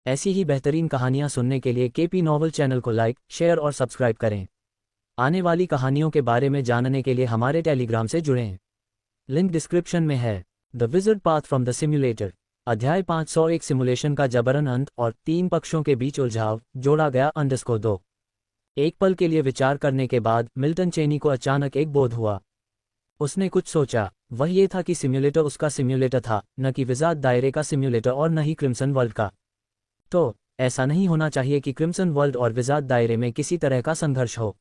ऐसी ही बेहतरीन कहानियाँ सुनने के लिए केपी नॉवल चैनल को लाइक, शेयर और सब्सक्राइब करें। आने वाली कहानियों के बारे में जानने के लिए हमारे टेलीग्राम से जुड़ें। लिंक डिस्क्रिप्शन में है। The wizard path from the simulator, अध्याय 501 सिमुलेशन का जबरन अंत और 3 पक्षों के बीच उलझाव, जोड़ा गया _2। एक पल के लिए विचार करने के बाद मिल्टन चेनी को अचानक एक बोध हुआ। उसने कुछ सोचा। वह ये था कि सिम्युलेटर उसका सिम्युलेटर था, न कि विज़ार्ड दायरे का सिम्युलेटर और न ही क्रिम्सन वर्ल्ड का। तो ऐसा नहीं होना चाहिए कि क्रिम्सन वर्ल्ड और विज़ार्ड दायरे में किसी तरह का संघर्ष हो,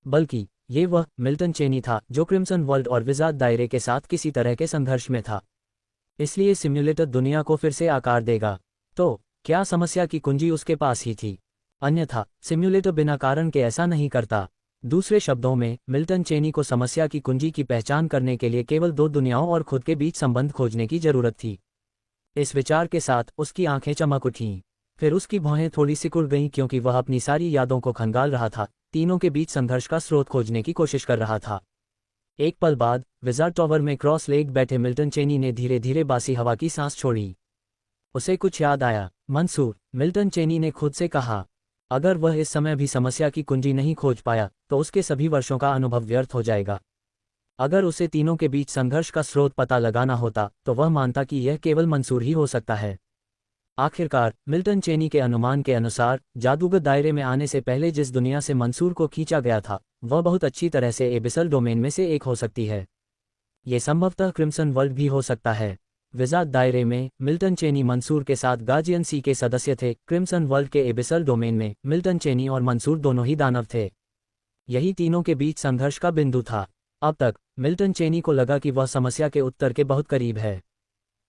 बल्कि ये वह मिल्टन चेनी था जो क्रिम्सन वर्ल्ड और विज़ार्ड दायरे के साथ किसी तरह के संघर्ष में था। इसलिए सिम्युलेटर दुनिया को फिर से आकार देगा। तो क्या समस्या की कुंजी उसके पास ही थी? अन्यथा सिम्युलेटर बिना कारण के ऐसा नहीं करता। दूसरे शब्दों में, मिल्टन चेनी को समस्या की कुंजी की पहचान करने के लिए केवल 2 दुनियाओं और खुद के बीच संबंध खोजने की जरूरत थी। इस विचार के साथ उसकी आंखें चमक उठीं। फिर उसकी भौहें थोड़ी सिकुड़ गईं क्योंकि वह अपनी सारी यादों को खंगाल रहा था, तीनों के बीच संघर्ष का स्रोत खोजने की कोशिश कर रहा था। एक पल बाद विज़ार्ड टॉवर में क्रॉस लेग बैठे मिल्टन चेनी ने धीरे धीरे बासी हवा की सांस छोड़ी। उसे कुछ याद आया। मंसूर, मिल्टन चेनी ने खुद से कहा। अगर वह इस समय भी समस्या की कुंजी नहीं खोज पाया तो उसके सभी वर्षों का अनुभव व्यर्थ हो जाएगा। अगर उसे तीनों के बीच संघर्ष का स्रोत पता लगाना होता तो वह मानता कि यह केवल मंसूर ही हो सकता है। आखिरकार मिल्टन चेनी के अनुमान के अनुसार जादूगर दायरे में आने से पहले जिस दुनिया से मंसूर को खींचा गया था वह बहुत अच्छी तरह से एबिसल डोमेन में से एक हो सकती है। ये संभवतः क्रिम्सन वर्ल्ड भी हो सकता है। विज़ार्ड दायरे में मिल्टन चेनी मंसूर के साथ गार्जियन सी के सदस्य थे। क्रिम्सन वर्ल्ड के एबिसल डोमेन में मिल्टन चेनी और मंसूर दोनों ही दानव थे। यही तीनों के बीच संघर्ष का बिंदु था। अब तक मिल्टन चेनी को लगा कि वह समस्या के उत्तर के बहुत करीब है,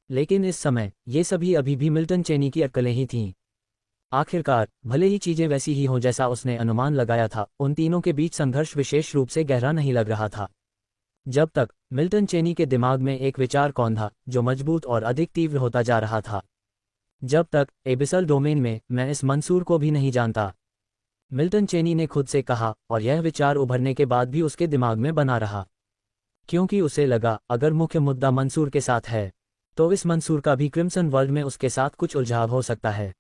लेकिन इस समय ये सभी अभी भी मिल्टन चेनी की अटकलें ही थीं। आखिरकार भले ही चीजें वैसी ही हों जैसा उसने अनुमान लगाया था, उन तीनों के बीच संघर्ष विशेष रूप से गहरा नहीं लग रहा था। जब तक मिल्टन चेनी के दिमाग में एक विचार कौंधा जो मजबूत और अधिक तीव्र होता जा रहा था। जब तक एबिसल डोमेन में मैं इस मंसूर को भी नहीं जानता, मिल्टन चेनी ने खुद से कहा, और यह विचार उभरने के बाद भी उसके दिमाग में बना रहा, क्योंकि उसे लगा अगर मुख्य मुद्दा मंसूर के साथ है तो इस मंसूर का भी क्रिम्सन वर्ल्ड में उसके साथ कुछ उलझाव हो सकता है।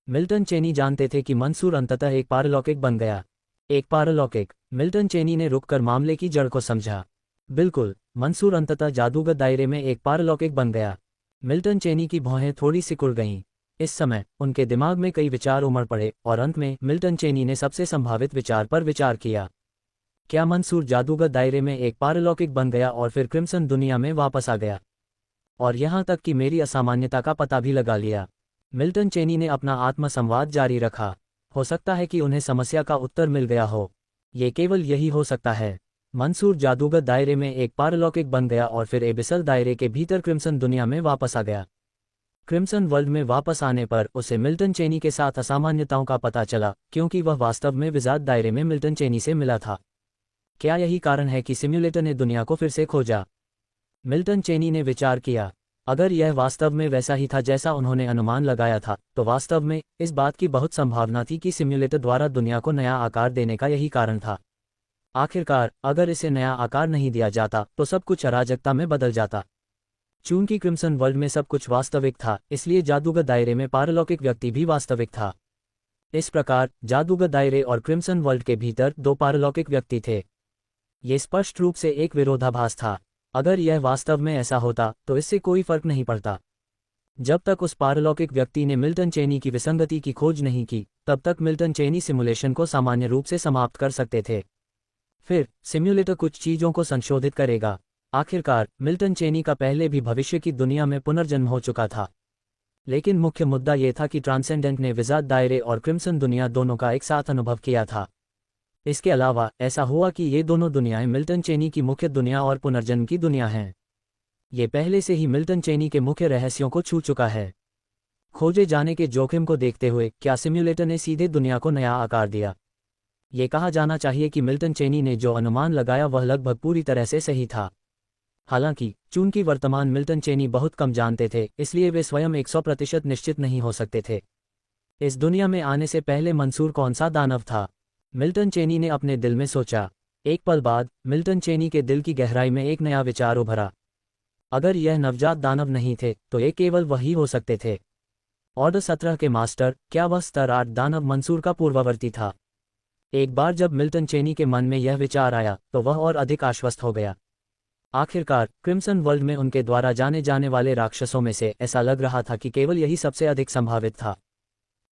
मिल्टन चेनी जानते थे कि मंसूर अंततः एक पारलौकिक बन गया। एक पारलौकिक। मिल्टन चेनी ने रुककर मामले की जड़ को समझा। बिल्कुल, मंसूर अंततः जादूगर दायरे में एक पारलौकिक बन गया। मिल्टन चेनी की भौहें थोड़ी सिकुड़ गईं। इस समय उनके दिमाग में कई विचार उमड़ पड़े और अंत में मिल्टन चेनी ने सबसे संभावित विचार पर विचार किया। क्या मंसूर जादूगर दायरे में एक पारलौकिक बन गया और फिर क्रिम्सन दुनिया में वापस आ गया? और यहाँ तक कि मेरी असामान्यता का पता भी लगा लिया। मिल्टन चेनी ने अपना आत्मसंवाद जारी रखा। हो सकता है कि उन्हें समस्या का उत्तर मिल गया हो। ये केवल यही हो सकता है। मंसूर जादूगर दायरे में एक पारलौकिक बन गया और फिर एबिसल दायरे के भीतर क्रिम्सन दुनिया में वापस आ गया। क्रिम्सन वर्ल्ड में वापस आने पर उसे मिल्टन चेनी के साथ असामान्यताओं का पता चला, क्योंकि वह वास्तव में विज़ार्ड दायरे में मिल्टन चेनी से मिला था। क्या यही कारण है कि सिम्युलेटर ने दुनिया को फिर से खोजा? मिल्टन चेनी ने विचार किया। अगर यह वास्तव में वैसा ही था जैसा उन्होंने अनुमान लगाया था, तो वास्तव में इस बात की बहुत संभावना थी कि सिम्युलेटर द्वारा दुनिया को नया आकार देने का यही कारण था। आखिरकार अगर इसे नया आकार नहीं दिया जाता तो सब कुछ अराजकता में बदल जाता। चूंकि क्रिम्सन वर्ल्ड में सब कुछ वास्तविक था, इसलिए जादूगर दायरे में पारलौकिक व्यक्ति भी वास्तविक था। इस प्रकार जादूगर दायरे और क्रिम्सन वर्ल्ड के भीतर 2 पारलौकिक व्यक्ति थे। ये स्पष्ट रूप से एक विरोधाभास था। अगर यह वास्तव में ऐसा होता तो इससे कोई फर्क नहीं पड़ता। जब तक उस पारलौकिक व्यक्ति ने मिल्टन चेनी की विसंगति की खोज नहीं की, तब तक मिल्टन चेनी सिमुलेशन को सामान्य रूप से समाप्त कर सकते थे। फिर सिम्युलेटर कुछ चीजों को संशोधित करेगा। आखिरकार मिल्टन चेनी का पहले भी भविष्य की दुनिया में पुनर्जन्म हो चुका था। लेकिन मुख्य मुद्दा यह था कि ट्रांसेंडेंट ने विज़ार्ड दायरे और क्रिम्सन दुनिया दोनों का एक साथ अनुभव किया था। इसके अलावा ऐसा हुआ कि ये दोनों दुनियाएं मिल्टन चेनी की मुख्य दुनिया और पुनर्जन्म की दुनिया हैं। ये पहले से ही मिल्टन चेनी के मुख्य रहस्यों को छू चुका है। खोजे जाने के जोखिम को देखते हुए क्या सिम्युलेटर ने सीधे दुनिया को नया आकार दिया? ये कहा जाना चाहिए कि मिल्टन चेनी ने जो अनुमान लगाया वह लगभग पूरी तरह से सही था। हालांकि चूंकि वर्तमान मिल्टन चेनी बहुत कम जानते थे, इसलिए वे स्वयं 100% निश्चित नहीं हो सकते थे। इस दुनिया में आने से पहले मंसूर कौन सा दानव था? मिल्टन चेनी ने अपने दिल में सोचा। एक पल बाद मिल्टन चेनी के दिल की गहराई में एक नया विचार उभरा। अगर यह नवजात दानव नहीं थे तो ये केवल वही हो सकते थे। ऑर्डर 17 के मास्टर, क्या वह स्तर 8 दानव मंसूर का पूर्ववर्ती था? एक बार जब मिल्टन चेनी के मन में यह विचार आया तो वह और अधिक आश्वस्त हो गया। आखिरकार क्रिम्सन वर्ल्ड में उनके द्वारा जाने जाने वाले राक्षसों में से ऐसा लग रहा था कि केवल यही सबसे अधिक संभावित था।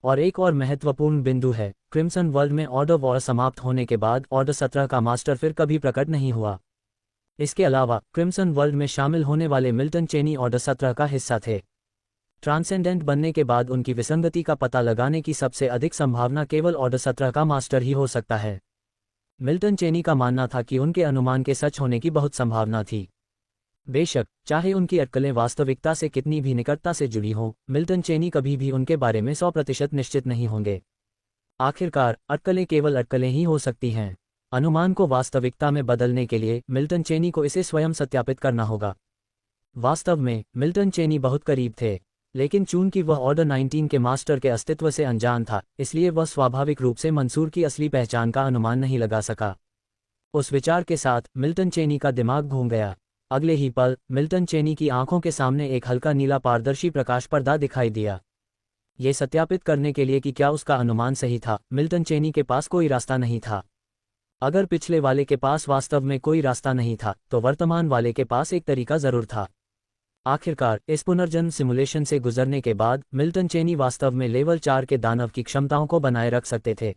और एक और महत्वपूर्ण बिंदु है, क्रिम्सन वर्ल्ड में ऑर्डर वॉर समाप्त होने के बाद ऑर्डर 17 का मास्टर फिर कभी प्रकट नहीं हुआ। इसके अलावा क्रिम्सन वर्ल्ड में शामिल होने वाले मिल्टन चेनी ऑर्डर 17 का हिस्सा थे। ट्रांसेंडेंट बनने के बाद उनकी विसंगति का पता लगाने की सबसे अधिक संभावना केवल ऑर्डर 17 का मास्टर ही हो सकता है। मिल्टन चेनी का मानना था कि उनके अनुमान के सच होने की बहुत संभावना थी। बेशक, चाहे उनकी अटकलें वास्तविकता से कितनी भी निकटता से जुड़ी हों, मिल्टन चेनी कभी भी उनके बारे में 100% निश्चित नहीं होंगे। आखिरकार अटकलें केवल अटकलें ही हो सकती हैं। अनुमान को वास्तविकता में बदलने के लिए मिल्टन चेनी को इसे स्वयं सत्यापित करना होगा। वास्तव में मिल्टन चेनी बहुत करीब थे, लेकिन चूंकि वह ऑर्डर 19 के मास्टर के अस्तित्व से अनजान था, इसलिए वह स्वाभाविक रूप से मंसूर की असली पहचान का अनुमान नहीं लगा सका। उस विचार के साथ मिल्टन चेनी का दिमाग घूम गया। अगले ही पल मिल्टन चेनी की आंखों के सामने एक हल्का नीला पारदर्शी प्रकाश पर्दा दिखाई दिया। ये सत्यापित करने के लिए कि क्या उसका अनुमान सही था, मिल्टन चेनी के पास कोई रास्ता नहीं था। अगर पिछले वाले के पास वास्तव में कोई रास्ता नहीं था, तो वर्तमान वाले के पास एक तरीका जरूर था। आखिरकार इस पुनर्जन्म सिमुलेशन से गुजरने के बाद मिल्टन चेनी वास्तव में लेवल 4 के दानव की क्षमताओं को बनाए रख सकते थे।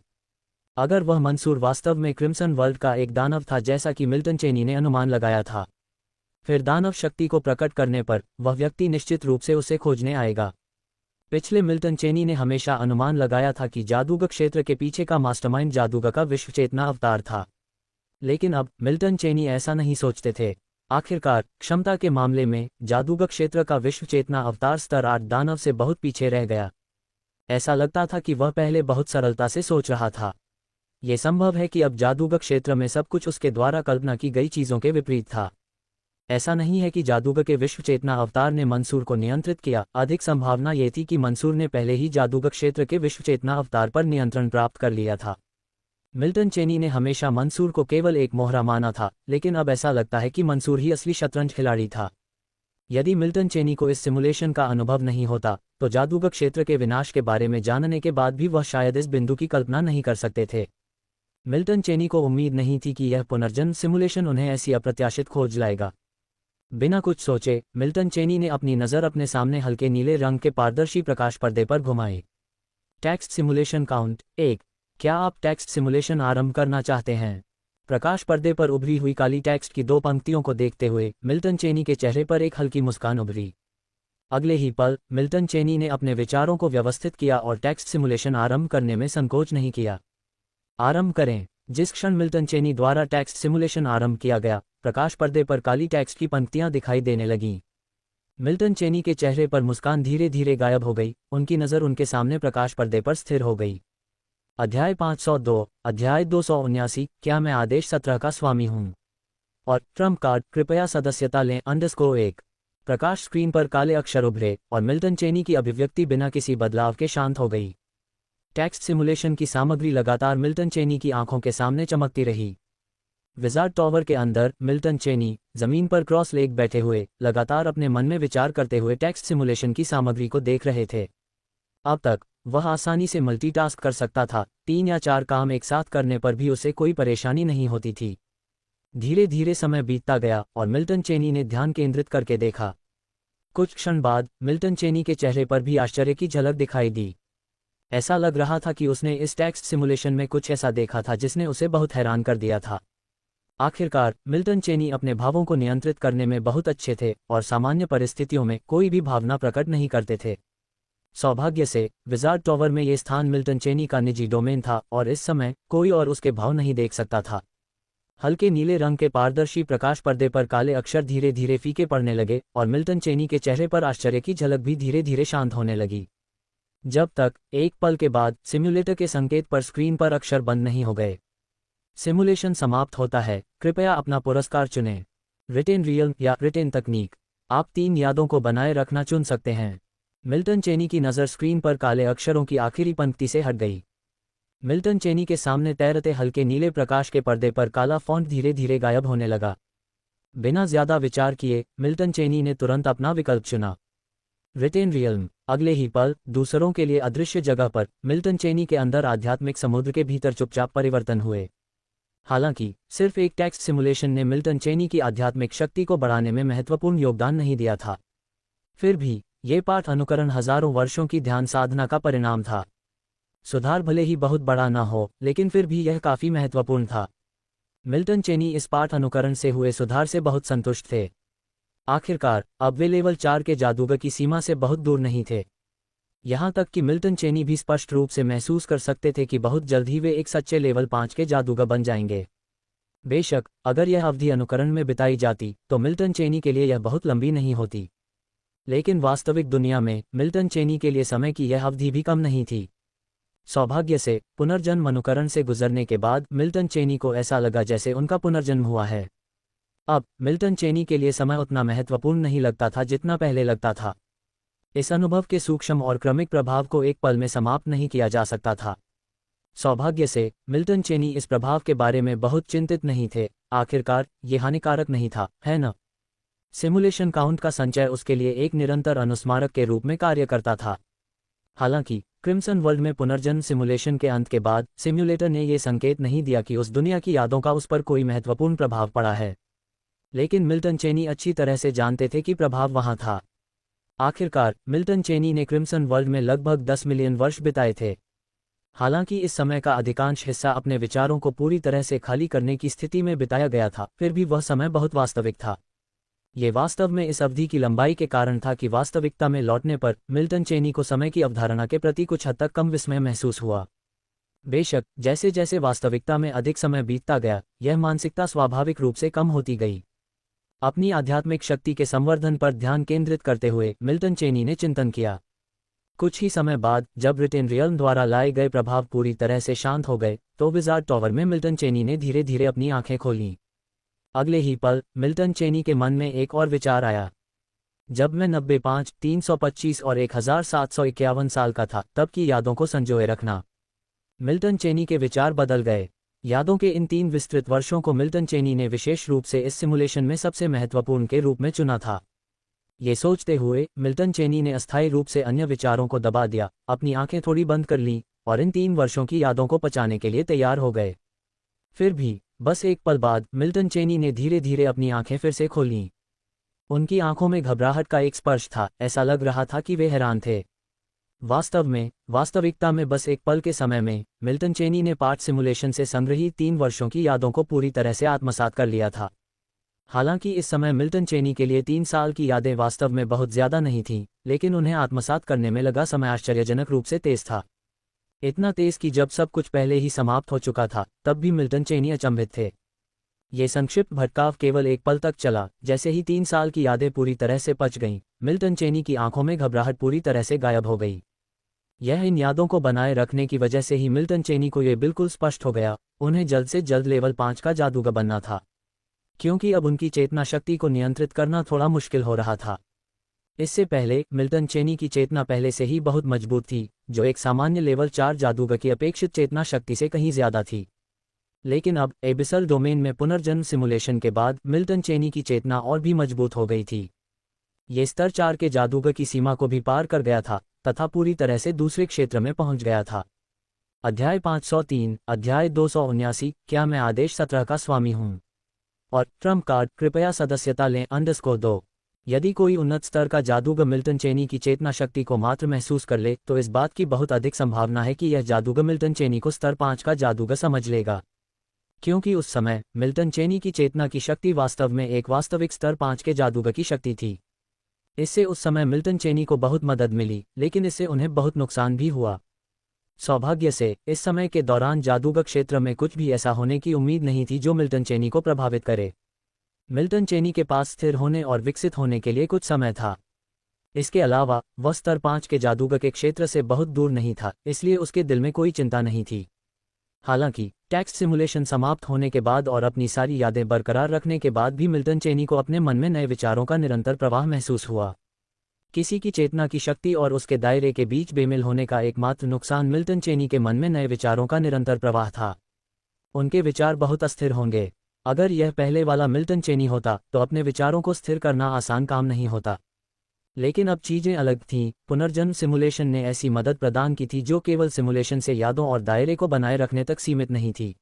अगर वह मंसूर वास्तव में क्रिम्सन वर्ल्ड का एक दानव था जैसा कि मिल्टन चेनी ने अनुमान लगाया था, फिर दानव शक्ति को प्रकट करने पर वह व्यक्ति निश्चित रूप से उसे खोजने आएगा। पिछले मिल्टन चेनी ने हमेशा अनुमान लगाया था कि जादूगर क्षेत्र के पीछे का मास्टरमाइंड जादूगर का विश्व चेतना अवतार था, लेकिन अब मिल्टन चेनी ऐसा नहीं सोचते थे। आखिरकार क्षमता के मामले में जादूगर क्षेत्र का विश्व चेतना अवतार स्तर 8 दानव से बहुत पीछे रह गया। ऐसा लगता था कि वह पहले बहुत सरलता से सोच रहा था। यह संभव है कि अब जादूगर क्षेत्र में सब कुछ उसके द्वारा कल्पना की गई चीजों के विपरीत था। ऐसा नहीं है कि जादूगर के विश्व चेतना अवतार ने मंसूर को नियंत्रित किया। अधिक संभावना ये थी कि मंसूर ने पहले ही जादूगर क्षेत्र के विश्व चेतना अवतार पर नियंत्रण प्राप्त कर लिया था। मिल्टन चेनी ने हमेशा मंसूर को केवल एक मोहरा माना था, लेकिन अब ऐसा लगता है कि मंसूर ही असली शतरंज खिलाड़ी था। यदि मिल्टन चेनी को इस सिमुलेशन का अनुभव नहीं होता, तो जादूगर क्षेत्र के विनाश के बारे में जानने के बाद भी वह शायद इस बिंदु की कल्पना नहीं कर सकते थे। मिल्टन चेनी को उम्मीद नहीं थी कि यह पुनर्जन्म सिमुलेशन उन्हें ऐसी अप्रत्याशित खोज लाएगा। बिना कुछ सोचे मिल्टन चेनी ने अपनी नज़र अपने सामने हल्के नीले रंग के पारदर्शी प्रकाश पर्दे पर घुमाई। Text simulation count 1। क्या आप टेक्स्ट सिमुलेशन आरंभ करना चाहते हैं? प्रकाश पर्दे पर उभरी हुई काली टेक्स्ट की 2 पंक्तियों को देखते हुए मिल्टन चेनी के चेहरे पर एक हल्की मुस्कान उभरी। अगले ही पल मिल्टन चेनी ने अपने विचारों को व्यवस्थित किया और टेक्स्ट सिमुलेशन आरंभ करने में संकोच नहीं किया। आरंभ करें। जिस क्षण मिल्टन चेनी द्वारा टेक्स्ट सिमुलेशन आरंभ किया गया, प्रकाश पर्दे पर काली टेक्स्ट की पंक्तियां दिखाई देने लगीं। मिल्टन चेनी के चेहरे पर मुस्कान धीरे धीरे गायब हो गई। उनकी नज़र उनके सामने प्रकाश पर्दे पर स्थिर हो गई। अध्याय 502, अध्याय 279, क्या मैं आदेश 17 का स्वामी हूँ? और ट्रम्प कार्ड, कृपया सदस्यता लें _1। प्रकाश स्क्रीन पर काले अक्षर उभरे और मिल्टन चेनी की अभिव्यक्ति बिना किसी बदलाव के शांत हो गई। टेक्स्ट सिमुलेशन की सामग्री लगातार मिल्टन चेनी की आंखों के सामने चमकती रही। विजार्ड टॉवर के अंदर मिल्टन चेनी जमीन पर क्रॉस लेग बैठे हुए लगातार अपने मन में विचार करते हुए टेक्स्ट सिमुलेशन की सामग्री को देख रहे थे। अब तक वह आसानी से मल्टीटास्क कर सकता था। 3 या 4 काम एक साथ करने पर भी उसे कोई परेशानी नहीं होती थी। धीरे धीरे समय बीतता गया और मिल्टन चेनी ने ध्यान केंद्रित करके देखा। कुछ क्षण बाद मिल्टन चेनी के चेहरे पर भी आश्चर्य की झलक दिखाई दी। ऐसा लग रहा था कि उसने इस टेक्स्ट सिमुलेशन में कुछ ऐसा देखा था जिसने उसे बहुत हैरान कर दिया था। आखिरकार मिल्टन चेनी अपने भावों को नियंत्रित करने में बहुत अच्छे थे और सामान्य परिस्थितियों में कोई भी भावना प्रकट नहीं करते थे। सौभाग्य से विजार्ड टॉवर में ये स्थान मिल्टन चेनी का निजी डोमेन था और इस समय कोई और उसके भाव नहीं देख सकता था। हल्के नीले रंग के पारदर्शी प्रकाश पर्दे पर काले अक्षर धीरे धीरे फीके पड़ने लगे और मिल्टन चेनी के चेहरे पर आश्चर्य की झलक भी धीरे धीरे शांत होने लगी, जब तक एक पल के बाद सिम्युलेटर के संकेत पर स्क्रीन पर अक्षर बंद नहीं हो गए। सिमुलेशन समाप्त होता है, कृपया अपना पुरस्कार चुनें। रिटेन रियल या रिटेन तकनीक। आप 3 यादों को बनाए रखना चुन सकते हैं। मिल्टन चेनी की नज़र स्क्रीन पर काले अक्षरों की आखिरी पंक्ति से हट गई। मिल्टन चेनी के सामने तैरते हल्के नीले प्रकाश के पर्दे पर काला फॉन्ट धीरे धीरे गायब होने लगा। बिना ज्यादा विचार किए मिल्टन चेनी ने तुरंत अपना विकल्प चुना, रिटेन रियल्म। अगले ही पल दूसरों के लिए अदृश्य जगह पर मिल्टन चेनी के अंदर आध्यात्मिक समुद्र के भीतर चुपचाप परिवर्तन हुए। हालांकि सिर्फ एक टेक्स्ट सिमुलेशन ने मिल्टन चेनी की आध्यात्मिक शक्ति को बढ़ाने में महत्वपूर्ण योगदान नहीं दिया था। फिर भी ये पाठ अनुकरण हजारों वर्षों की ध्यान साधना का परिणाम था। सुधार भले ही बहुत बड़ा न हो, लेकिन फिर भी यह काफी महत्वपूर्ण था। मिल्टन चेनी इस पाठ अनुकरण से हुए सुधार से बहुत संतुष्ट थे। आखिरकार अब वे लेवल 4 के जादूगर की सीमा से बहुत दूर नहीं थे। यहाँ तक कि मिल्टन चेनी भी स्पष्ट रूप से महसूस कर सकते थे कि बहुत जल्द ही वे एक सच्चे लेवल 5 के जादूगर बन जाएंगे। बेशक अगर यह अवधि अनुकरण में बिताई जाती तो मिल्टन चेनी के लिए यह बहुत लंबी नहीं होती, लेकिन वास्तविक दुनिया में मिल्टन चेनी के लिए समय की यह अवधि भी कम नहीं थी। सौभाग्य से पुनर्जन्म अनुकरण से गुजरने के बाद मिल्टन चेनी को ऐसा लगा जैसे उनका पुनर्जन्म हुआ है। अब मिल्टन चेनी के लिए समय उतना महत्वपूर्ण नहीं लगता था जितना पहले लगता था। इस अनुभव के सूक्ष्म और क्रमिक प्रभाव को एक पल में समाप्त नहीं किया जा सकता था। सौभाग्य से मिल्टन चेनी इस प्रभाव के बारे में बहुत चिंतित नहीं थे। आखिरकार ये हानिकारक नहीं था, है न? सिमुलेशन काउंट का संचय उसके लिए एक निरंतर अनुस्मारक के रूप में कार्य करता था। हालांकि क्रिम्सन वर्ल्ड में पुनर्जन्म सिमुलेशन के अंत के बाद सिम्युलेटर ने यह संकेत नहीं दिया कि उस दुनिया की यादों का उस पर कोई महत्वपूर्ण प्रभाव पड़ा है, लेकिन मिल्टन चेनी अच्छी तरह से जानते थे कि प्रभाव वहां था। आखिरकार मिल्टन चेनी ने क्रिम्सन वर्ल्ड में लगभग 10 मिलियन वर्ष बिताए थे। हालांकि इस समय का अधिकांश हिस्सा अपने विचारों को पूरी तरह से खाली करने की स्थिति में बिताया गया था, फिर भी वह समय बहुत वास्तविक था। ये वास्तव में इस अवधि की लंबाई के कारण था कि वास्तविकता में लौटने पर मिल्टन चेनी को समय की अवधारणा के प्रति कुछ हद तक कम विस्मय महसूस हुआ। बेशक जैसे जैसे वास्तविकता में अधिक समय बीतता गया, यह मानसिकता स्वाभाविक रूप से कम होती गई। अपनी आध्यात्मिक शक्ति के संवर्धन पर ध्यान केंद्रित करते हुए मिल्टन चेनी ने चिंतन किया। कुछ ही समय बाद जब रिटेन रियल्म द्वारा लाए गए प्रभाव पूरी तरह से शांत हो गए तो विजार्ड टॉवर में मिल्टन चेनी ने धीरे धीरे अपनी आंखें खोलीं। अगले ही पल मिल्टन चेनी के मन में एक और विचार आया। जब मैं 95, 325 और 1751 साल का था तब की यादों को संजोए रखना। मिल्टन चेनी के विचार बदल गए। यादों के इन 3 विस्तृत वर्षों को मिल्टन चेनी ने विशेष रूप से इस सिमुलेशन में सबसे महत्वपूर्ण के रूप में चुना था। ये सोचते हुए मिल्टन चेनी ने अस्थायी रूप से अन्य विचारों को दबा दिया, अपनी आंखें थोड़ी बंद कर लीं और इन 3 वर्षों की यादों को पचाने के लिए तैयार हो गए। फिर भी बस एक पल बाद मिल्टन चेनी ने धीरे धीरे अपनी आंखें फिर से खोलीं। उनकी आंखों में घबराहट का एक स्पर्श था, ऐसा लग रहा था कि वे हैरान थे। वास्तव में वास्तविकता में बस एक पल के समय में मिल्टन चेनी ने पार्ट सिमुलेशन से संग्रहीत 3 वर्षों की यादों को पूरी तरह से आत्मसात कर लिया था। हालांकि इस समय मिल्टन चेनी के लिए 3 साल की यादें वास्तव में बहुत ज्यादा नहीं थीं, लेकिन उन्हें आत्मसात करने में लगा समय आश्चर्यजनक रूप से तेज था। इतना तेज कि जब सब कुछ पहले ही समाप्त हो चुका था तब भी मिल्टन चेनी अचंभित थे। ये संक्षिप्त भटकाव केवल एक पल तक चला। जैसे ही 3 साल की यादें पूरी तरह से पच गईं, मिल्टन चेनी की आंखों में घबराहट पूरी तरह से गायब हो गई। यह इन यादों को बनाए रखने की वजह से ही मिल्टन चेनी को यह बिल्कुल स्पष्ट हो गया, उन्हें जल्द से जल्द लेवल 5 का जादूगर बनना था, क्योंकि अब उनकी चेतना शक्ति को नियंत्रित करना थोड़ा मुश्किल हो रहा था। इससे पहले मिल्टन चेनी की चेतना पहले से ही बहुत मजबूत थी, जो एक सामान्य लेवल 4 जादूगर की अपेक्षित चेतना शक्ति से कहीं ज्यादा थी। लेकिन अब एबिसल डोमेन में पुनर्जन्म सिमुलेशन के बाद मिल्टन चेनी की चेतना और भी मजबूत हो गई थी। ये स्तर 4 के जादूगर की सीमा को भी पार कर गया था तथा पूरी तरह से दूसरे क्षेत्र में पहुंच गया था। अध्याय 503, अध्याय 279, क्या मैं आदेश 17 का स्वामी हूं? और ट्रम्प कार्ड, कृपया सदस्यता लें _2। यदि कोई उन्नत स्तर का जादूगर मिल्टन चेनी की चेतना शक्ति को मात्र महसूस कर ले तो इस बात की बहुत अधिक संभावना है कि यह जादूगर मिल्टन चेनी को स्तर 5 का जादूगर समझ लेगा, क्योंकि उस समय मिल्टन चेनी की चेतना की शक्ति वास्तव में एक वास्तविक स्तर 5 के जादूगर की शक्ति थी। इससे उस समय मिल्टन चेनी को बहुत मदद मिली, लेकिन इससे उन्हें बहुत नुकसान भी हुआ। सौभाग्य से इस समय के दौरान जादूगर क्षेत्र में कुछ भी ऐसा होने की उम्मीद नहीं थी जो मिल्टन चेनी को प्रभावित करे। मिल्टन चेनी के पास स्थिर होने और विकसित होने के लिए कुछ समय था। इसके अलावा वह स्तर 5 के जादूगर के क्षेत्र से बहुत दूर नहीं था, इसलिए उसके दिल में कोई चिंता नहीं थी। हालांकि टेक्स्ट सिमुलेशन समाप्त होने के बाद और अपनी सारी यादें बरकरार रखने के बाद भी मिल्टन चेनी को अपने मन में नए विचारों का निरंतर प्रवाह महसूस हुआ। किसी की चेतना की शक्ति और उसके दायरे के बीच बेमेल होने का एकमात्र नुकसान मिल्टन चेनी के मन में नए विचारों का निरंतर प्रवाह था। उनके विचार बहुत अस्थिर होंगे। अगर यह पहले वाला मिल्टन चेनी होता तो अपने विचारों को स्थिर करना आसान काम नहीं होता। लेकिन अब चीजें अलग थीं। पुनर्जन्म सिमुलेशन ने ऐसी मदद प्रदान की थी जो केवल सिमुलेशन से यादों और दायरे को बनाए रखने तक सीमित नहीं थी।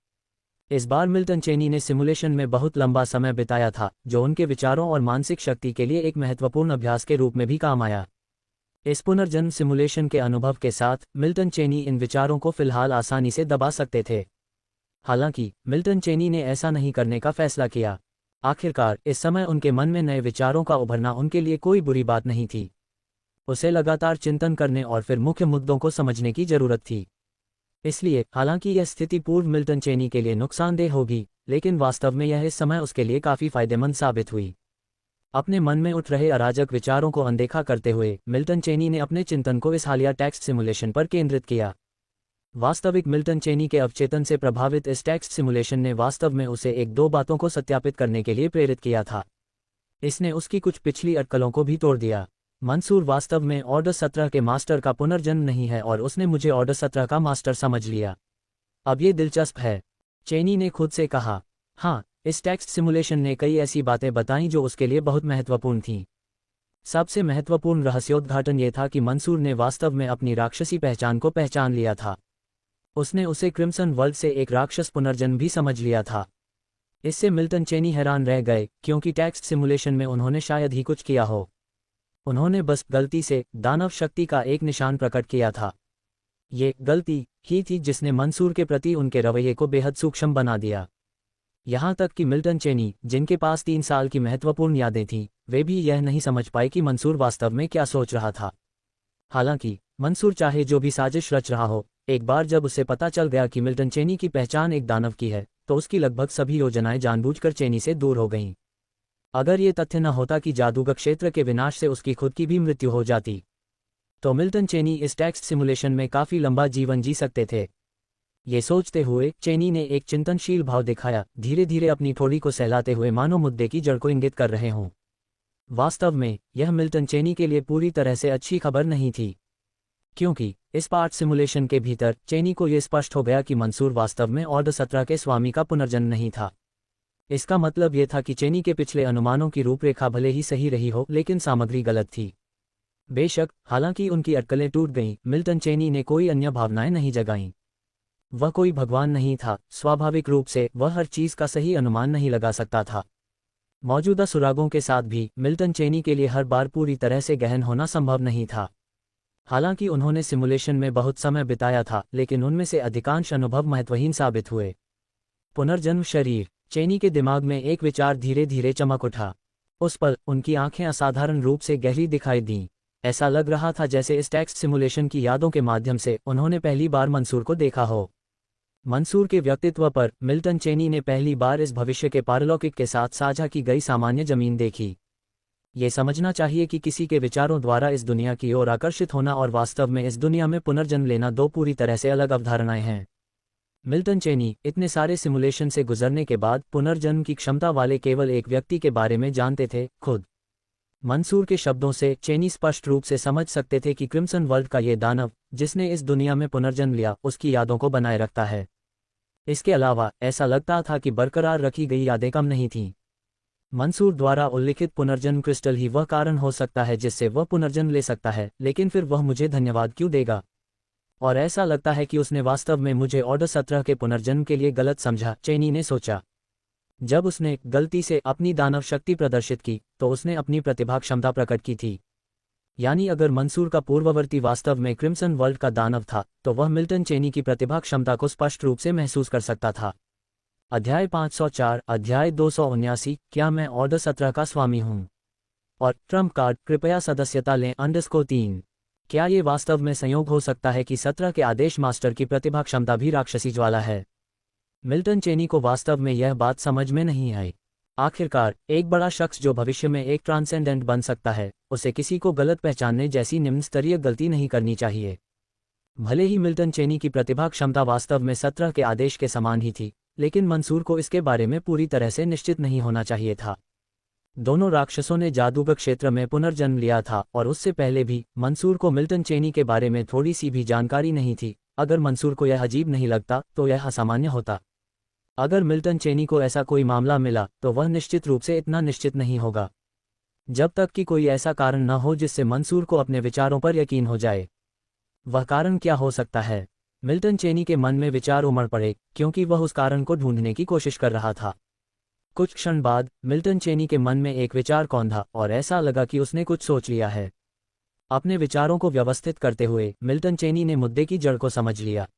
इस बार मिल्टन चेनी ने सिमुलेशन में बहुत लंबा समय बिताया था, जो उनके विचारों और मानसिक शक्ति के लिए एक महत्वपूर्ण अभ्यास के रूप में भी काम आया। इस पुनर्जन्म सिमुलेशन के अनुभव के साथ मिल्टन चेनी इन विचारों को फिलहाल आसानी से दबा सकते थे। हालांकि मिल्टन चेनी ने ऐसा नहीं करने का फैसला किया। आखिरकार इस समय उनके मन में नए विचारों का उभरना उनके लिए कोई बुरी बात नहीं थी। उसे लगातार चिंतन करने और फिर मुख्य मुद्दों को समझने की जरूरत थी। इसलिए हालांकि यह स्थिति पूर्व मिल्टन चेनी के लिए नुकसानदेह होगी, लेकिन वास्तव में यह इस समय उसके लिए काफी फायदेमंद साबित हुई। अपने मन में उठ रहे अराजक विचारों को अनदेखा करते हुए मिल्टन चेनी ने अपने चिंतन को इस हालिया टेक्स्ट सिमुलेशन पर केंद्रित किया। वास्तविक मिल्टन चेनी के अवचेतन से प्रभावित इस टेक्स्ट सिमुलेशन ने वास्तव में उसे एक दो बातों को सत्यापित करने के लिए प्रेरित किया था। इसने उसकी कुछ पिछली अटकलों को भी तोड़ दिया। मंसूर वास्तव में ऑर्डर 17 के मास्टर का पुनर्जन्म नहीं है और उसने मुझे ऑर्डर 17 का मास्टर समझ लिया। अब ये दिलचस्प है, चेनी ने खुद से कहा। हाँ, इस टेक्स्ट सिमुलेशन ने कई ऐसी बातें बताईं जो उसके लिए बहुत महत्वपूर्ण थीं। सबसे महत्वपूर्ण रहस्योद्घाटन ये था कि मंसूर ने वास्तव में अपनी राक्षसी पहचान को पहचान लिया था। उसने उसे क्रिम्सन वर्ल्ड से एक राक्षस पुनर्जन्म भी समझ लिया था। इससे मिल्टन चेनी हैरान रह गए, क्योंकि टेक्स्ट सिमुलेशन में उन्होंने शायद ही कुछ किया हो। उन्होंने बस गलती से दानव शक्ति का एक निशान प्रकट किया था। ये गलती ही थी जिसने मंसूर के प्रति उनके रवैये को बेहद सूक्ष्म बना दिया। यहाँ तक कि मिल्टन चेनी, जिनके पास 3 साल की महत्वपूर्ण यादें थीं, वे भी यह नहीं समझ पाए कि मंसूर वास्तव में क्या सोच रहा था। हालांकि मंसूर चाहे जो भी साजिश रच रहा हो, एक बार जब उसे पता चल गया कि मिल्टन चेनी की पहचान एक दानव की है, तो उसकी लगभग सभी योजनाएं जानबूझकर चेनी से दूर हो गईं। अगर ये तथ्य न होता कि जादूगर क्षेत्र के विनाश से उसकी खुद की भी मृत्यु हो जाती, तो मिल्टन चेनी इस टेक्स्ट सिमुलेशन में काफी लंबा जीवन जी सकते थे। ये सोचते हुए चेनी ने एक चिंतनशील भाव दिखाया, धीरे धीरे अपनी ठोड़ी को सहलाते हुए मानो मुद्दे की जड़ को इंगित कर रहे हों। वास्तव में यह मिल्टन चेनी के लिए पूरी तरह से अच्छी खबर नहीं थी, क्योंकि इस पार्ट सिमुलेशन के भीतर चेनी को यह स्पष्ट हो गया कि मंसूर वास्तव में ऑर्डर 17 के स्वामी का पुनर्जन्म नहीं था। इसका मतलब यह था कि चेनी के पिछले अनुमानों की रूपरेखा भले ही सही रही हो, लेकिन सामग्री गलत थी। बेशक, हालांकि उनकी अटकलें टूट गईं, मिल्टन चेनी ने कोई अन्य भावनाएं नहीं जगाईं। वह कोई भगवान नहीं था। स्वाभाविक रूप से वह हर चीज का सही अनुमान नहीं लगा सकता था। मौजूदा सुरागों के साथ भी मिल्टन चेनी के लिए हर बार पूरी तरह से गहन होना संभव नहीं था। हालांकि उन्होंने सिमुलेशन में बहुत समय बिताया था, लेकिन उनमें से अधिकांश अनुभव महत्वहीन साबित हुए। पुनर्जन्म शरीर। चेनी के दिमाग में एक विचार धीरे धीरे चमक उठा। उस पल उनकी आंखें असाधारण रूप से गहरी दिखाई दीं। ऐसा लग रहा था जैसे इस टेक्स्ट सिमुलेशन की यादों के माध्यम से उन्होंने पहली बार मंसूर को देखा हो। मंसूर के व्यक्तित्व पर मिल्टन चेनी ने पहली बार इस भविष्य के पारलौकिक के साथ साझा की गई सामान्य जमीन देखी। ये समझना चाहिए कि किसी के विचारों द्वारा इस दुनिया की ओर आकर्षित होना और वास्तव में इस दुनिया में पुनर्जन्म लेना दो पूरी तरह से अलग अवधारणाएं हैं। मिल्टन चेनी इतने सारे सिमुलेशन से गुजरने के बाद पुनर्जन्म की क्षमता वाले केवल एक व्यक्ति के बारे में जानते थे, खुद। मंसूर के शब्दों से चेनी स्पष्ट रूप से समझ सकते थे कि क्रिम्सन वर्ल्ड का ये दानव, जिसने इस दुनिया में पुनर्जन्म लिया, उसकी यादों को बनाए रखता है। इसके अलावा ऐसा लगता था कि बरकरार रखी गई यादें कम नहीं थीं। मंसूर द्वारा उल्लिखित पुनर्जन्म क्रिस्टल ही वह कारण हो सकता है जिससे वह पुनर्जन्म ले सकता है, लेकिन फिर वह मुझे धन्यवाद क्यों देगा? और ऐसा लगता है कि उसने वास्तव में मुझे ऑर्डर 17 के पुनर्जन्म के लिए गलत समझा, चेनी ने सोचा। जब उसने गलती से अपनी दानव शक्ति प्रदर्शित की, तो उसने अपनी प्रतिभा क्षमता प्रकट की थी। यानी अगर मंसूर का पूर्ववर्ती वास्तव में क्रिम्सन वर्ल्ड का दानव था, तो वह मिल्टन चेनी की प्रतिभा क्षमता को स्पष्ट रूप से महसूस कर सकता था। अध्याय 504, अध्याय 279, क्या मैं ऑर्डर 17 का स्वामी हूँ? और ट्रम्प कार्ड, कृपया सदस्यता लें _3। क्या ये वास्तव में संयोग हो सकता है कि 17 के आदेश मास्टर की प्रतिभा क्षमता भी राक्षसी ज्वाला है? मिल्टन चेनी को वास्तव में यह बात समझ में नहीं आई। आखिरकार एक बड़ा शख्स जो भविष्य में एक ट्रांसेंडेंट बन सकता है, उसे किसी को गलत पहचानने जैसी निम्न स्तरीय गलती नहीं करनी चाहिए। भले ही मिल्टन चेनी की प्रतिभा क्षमता वास्तव में 17 के आदेश के समान ही थी, लेकिन मंसूर को इसके बारे में पूरी तरह से निश्चित नहीं होना चाहिए था। दोनों राक्षसों ने जादूगर क्षेत्र में पुनर्जन्म लिया था, और उससे पहले भी मंसूर को मिल्टन चेनी के बारे में थोड़ी सी भी जानकारी नहीं थी। अगर मंसूर को यह अजीब नहीं लगता, तो यह असामान्य होता। अगर मिल्टन चेनी को ऐसा कोई मामला मिला, तो वह निश्चित रूप से इतना निश्चित नहीं होगा। जब तक कि कोई ऐसा कारण न हो जिससे मंसूर को अपने विचारों पर यकीन हो जाए। वह कारण क्या हो सकता है? मिल्टन चेनी के मन में विचार उमड़ पड़े, क्योंकि वह उस कारण को ढूंढने की कोशिश कर रहा था। कुछ क्षण बाद मिल्टन चेनी के मन में एक विचार कौंधा और ऐसा लगा कि उसने कुछ सोच लिया है। अपने विचारों को व्यवस्थित करते हुए मिल्टन चेनी ने मुद्दे की जड़ को समझ लिया।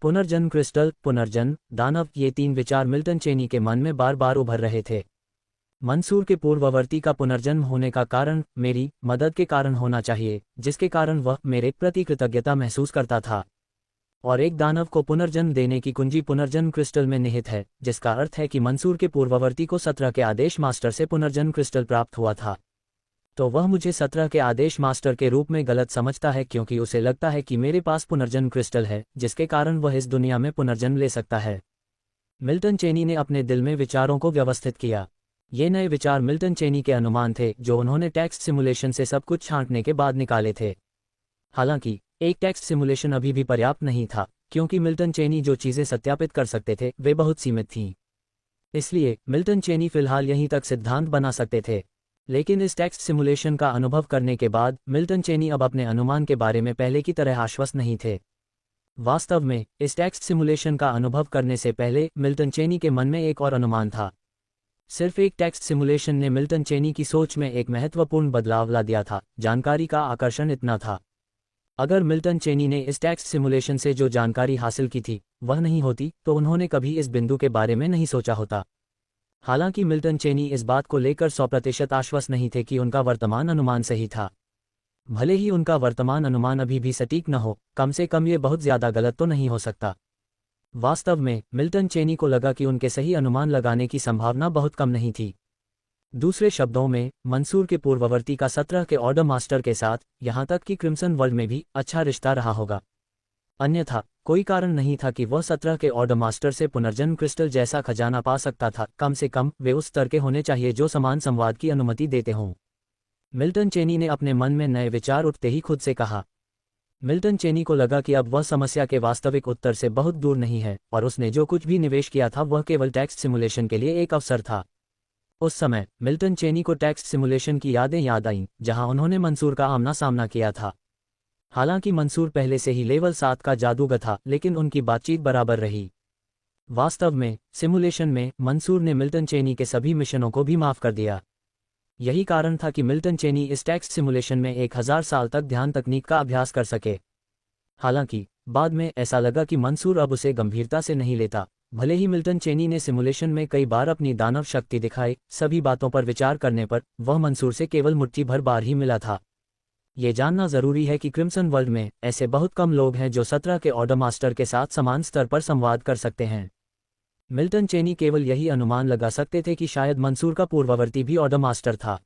पुनर्जन्म क्रिस्टल, पुनर्जन्म, दानव, ये 3 विचार मिल्टन चेनी के मन में बार बार उभर रहे थे। मंसूर के पूर्ववर्ती का पुनर्जन्म होने का कारण मेरी मदद के कारण होना चाहिए, जिसके कारण वह मेरे प्रति कृतज्ञता महसूस करता था। और एक दानव को पुनर्जन्म देने की कुंजी पुनर्जन्म क्रिस्टल में निहित है, जिसका अर्थ है कि मंसूर के पूर्ववर्ती को 17 के आदेश मास्टर से पुनर्जन्म क्रिस्टल प्राप्त हुआ था। तो वह मुझे 17 के आदेश मास्टर के रूप में गलत समझता है, क्योंकि उसे लगता है कि मेरे पास पुनर्जन्म क्रिस्टल है, जिसके कारण वह इस दुनिया में पुनर्जन्म ले सकता है। मिल्टन चेनी ने अपने दिल में विचारों को व्यवस्थित किया। ये नए विचार मिल्टन चेनी के अनुमान थे, जो उन्होंने टेक्स्ट सिमुलेशन से सब कुछ छांटने के बाद निकाले थे। हालांकि एक टेक्स्ट सिमुलेशन अभी भी पर्याप्त नहीं था, क्योंकि मिल्टन चेनी जो चीज़ें सत्यापित कर सकते थे वे बहुत सीमित थीं। इसलिए मिल्टन चेनी फिलहाल यहीं तक सिद्धांत बना सकते थे। लेकिन इस टेक्स्ट सिमुलेशन का अनुभव करने के बाद मिल्टन चेनी अब अपने अनुमान के बारे में पहले की तरह आश्वस्त नहीं थे। वास्तव में इस टेक्स्ट सिमुलेशन का अनुभव करने से पहले मिल्टन चेनी के मन में एक और अनुमान था। सिर्फ एक टेक्स्ट सिमुलेशन ने मिल्टन चेनी की सोच में एक महत्वपूर्ण बदलाव ला दिया था। जानकारी का आकर्षण इतना था। अगर मिल्टन चेनी ने इस टेक्स्ट सिमुलेशन से जो जानकारी हासिल की थी वह नहीं होती, तो उन्होंने कभी इस बिंदु के बारे में नहीं सोचा होता। हालांकि मिल्टन चेनी इस बात को लेकर 100% आश्वस्त नहीं थे कि उनका वर्तमान अनुमान सही था। भले ही उनका वर्तमान अनुमान अभी भी सटीक न हो, कम से कम ये बहुत ज़्यादा गलत तो नहीं हो सकता। वास्तव में मिल्टन चेनी को लगा कि उनके सही अनुमान लगाने की संभावना बहुत कम नहीं थी। दूसरे शब्दों में, मंसूर के पूर्ववर्ती का 17 के ऑर्डर मास्टर के साथ, यहाँ तक कि क्रिम्सन वर्ल्ड में भी अच्छा रिश्ता रहा होगा। अन्यथा कोई कारण नहीं था कि वह 17 के ऑर्डर मास्टर से पुनर्जन्म क्रिस्टल जैसा खजाना पा सकता था। कम से कम वे उस स्तर के होने चाहिए जो समान संवाद की अनुमति देते हों। मिल्टन चेनी ने अपने मन में नए विचार उठते ही खुद से कहा। मिल्टन चेनी को लगा कि अब वह समस्या के वास्तविक उत्तर से बहुत दूर नहीं है, और उसने जो कुछ भी निवेश किया था वह केवल टेक्स्ट सिमुलेशन के लिए एक अवसर था। उस समय मिल्टन चेनी को टेक्स्ट सिमुलेशन की यादें याद आईं, जहां उन्होंने मंसूर का आमना सामना किया था। हालांकि मंसूर पहले से ही लेवल 7 का जादूगर था, लेकिन उनकी बातचीत बराबर रही। वास्तव में सिमुलेशन में मंसूर ने मिल्टन चेनी के सभी मिशनों को भी माफ कर दिया। यही कारण था कि मिल्टन चेनी इस टेक्स्ट सिमुलेशन में 1000 साल तक ध्यान तकनीक का अभ्यास कर सके। हालांकि बाद में ऐसा लगा कि मंसूर अब उसे गंभीरता से नहीं लेता। भले ही मिल्टन चेनी ने सिमुलेशन में कई बार अपनी दानव शक्ति दिखाई, सभी बातों पर विचार करने पर वह मंसूर से केवल मुट्ठी भर बार ही मिला था। ये जानना जरूरी है कि क्रिम्सन वर्ल्ड में ऐसे बहुत कम लोग हैं जो 17 के ऑर्डर मास्टर के साथ समान स्तर पर संवाद कर सकते हैं। मिल्टन चेनी केवल यही अनुमान लगा सकते थे कि शायद मंसूर का पूर्ववर्ती भी ऑर्डर मास्टर था।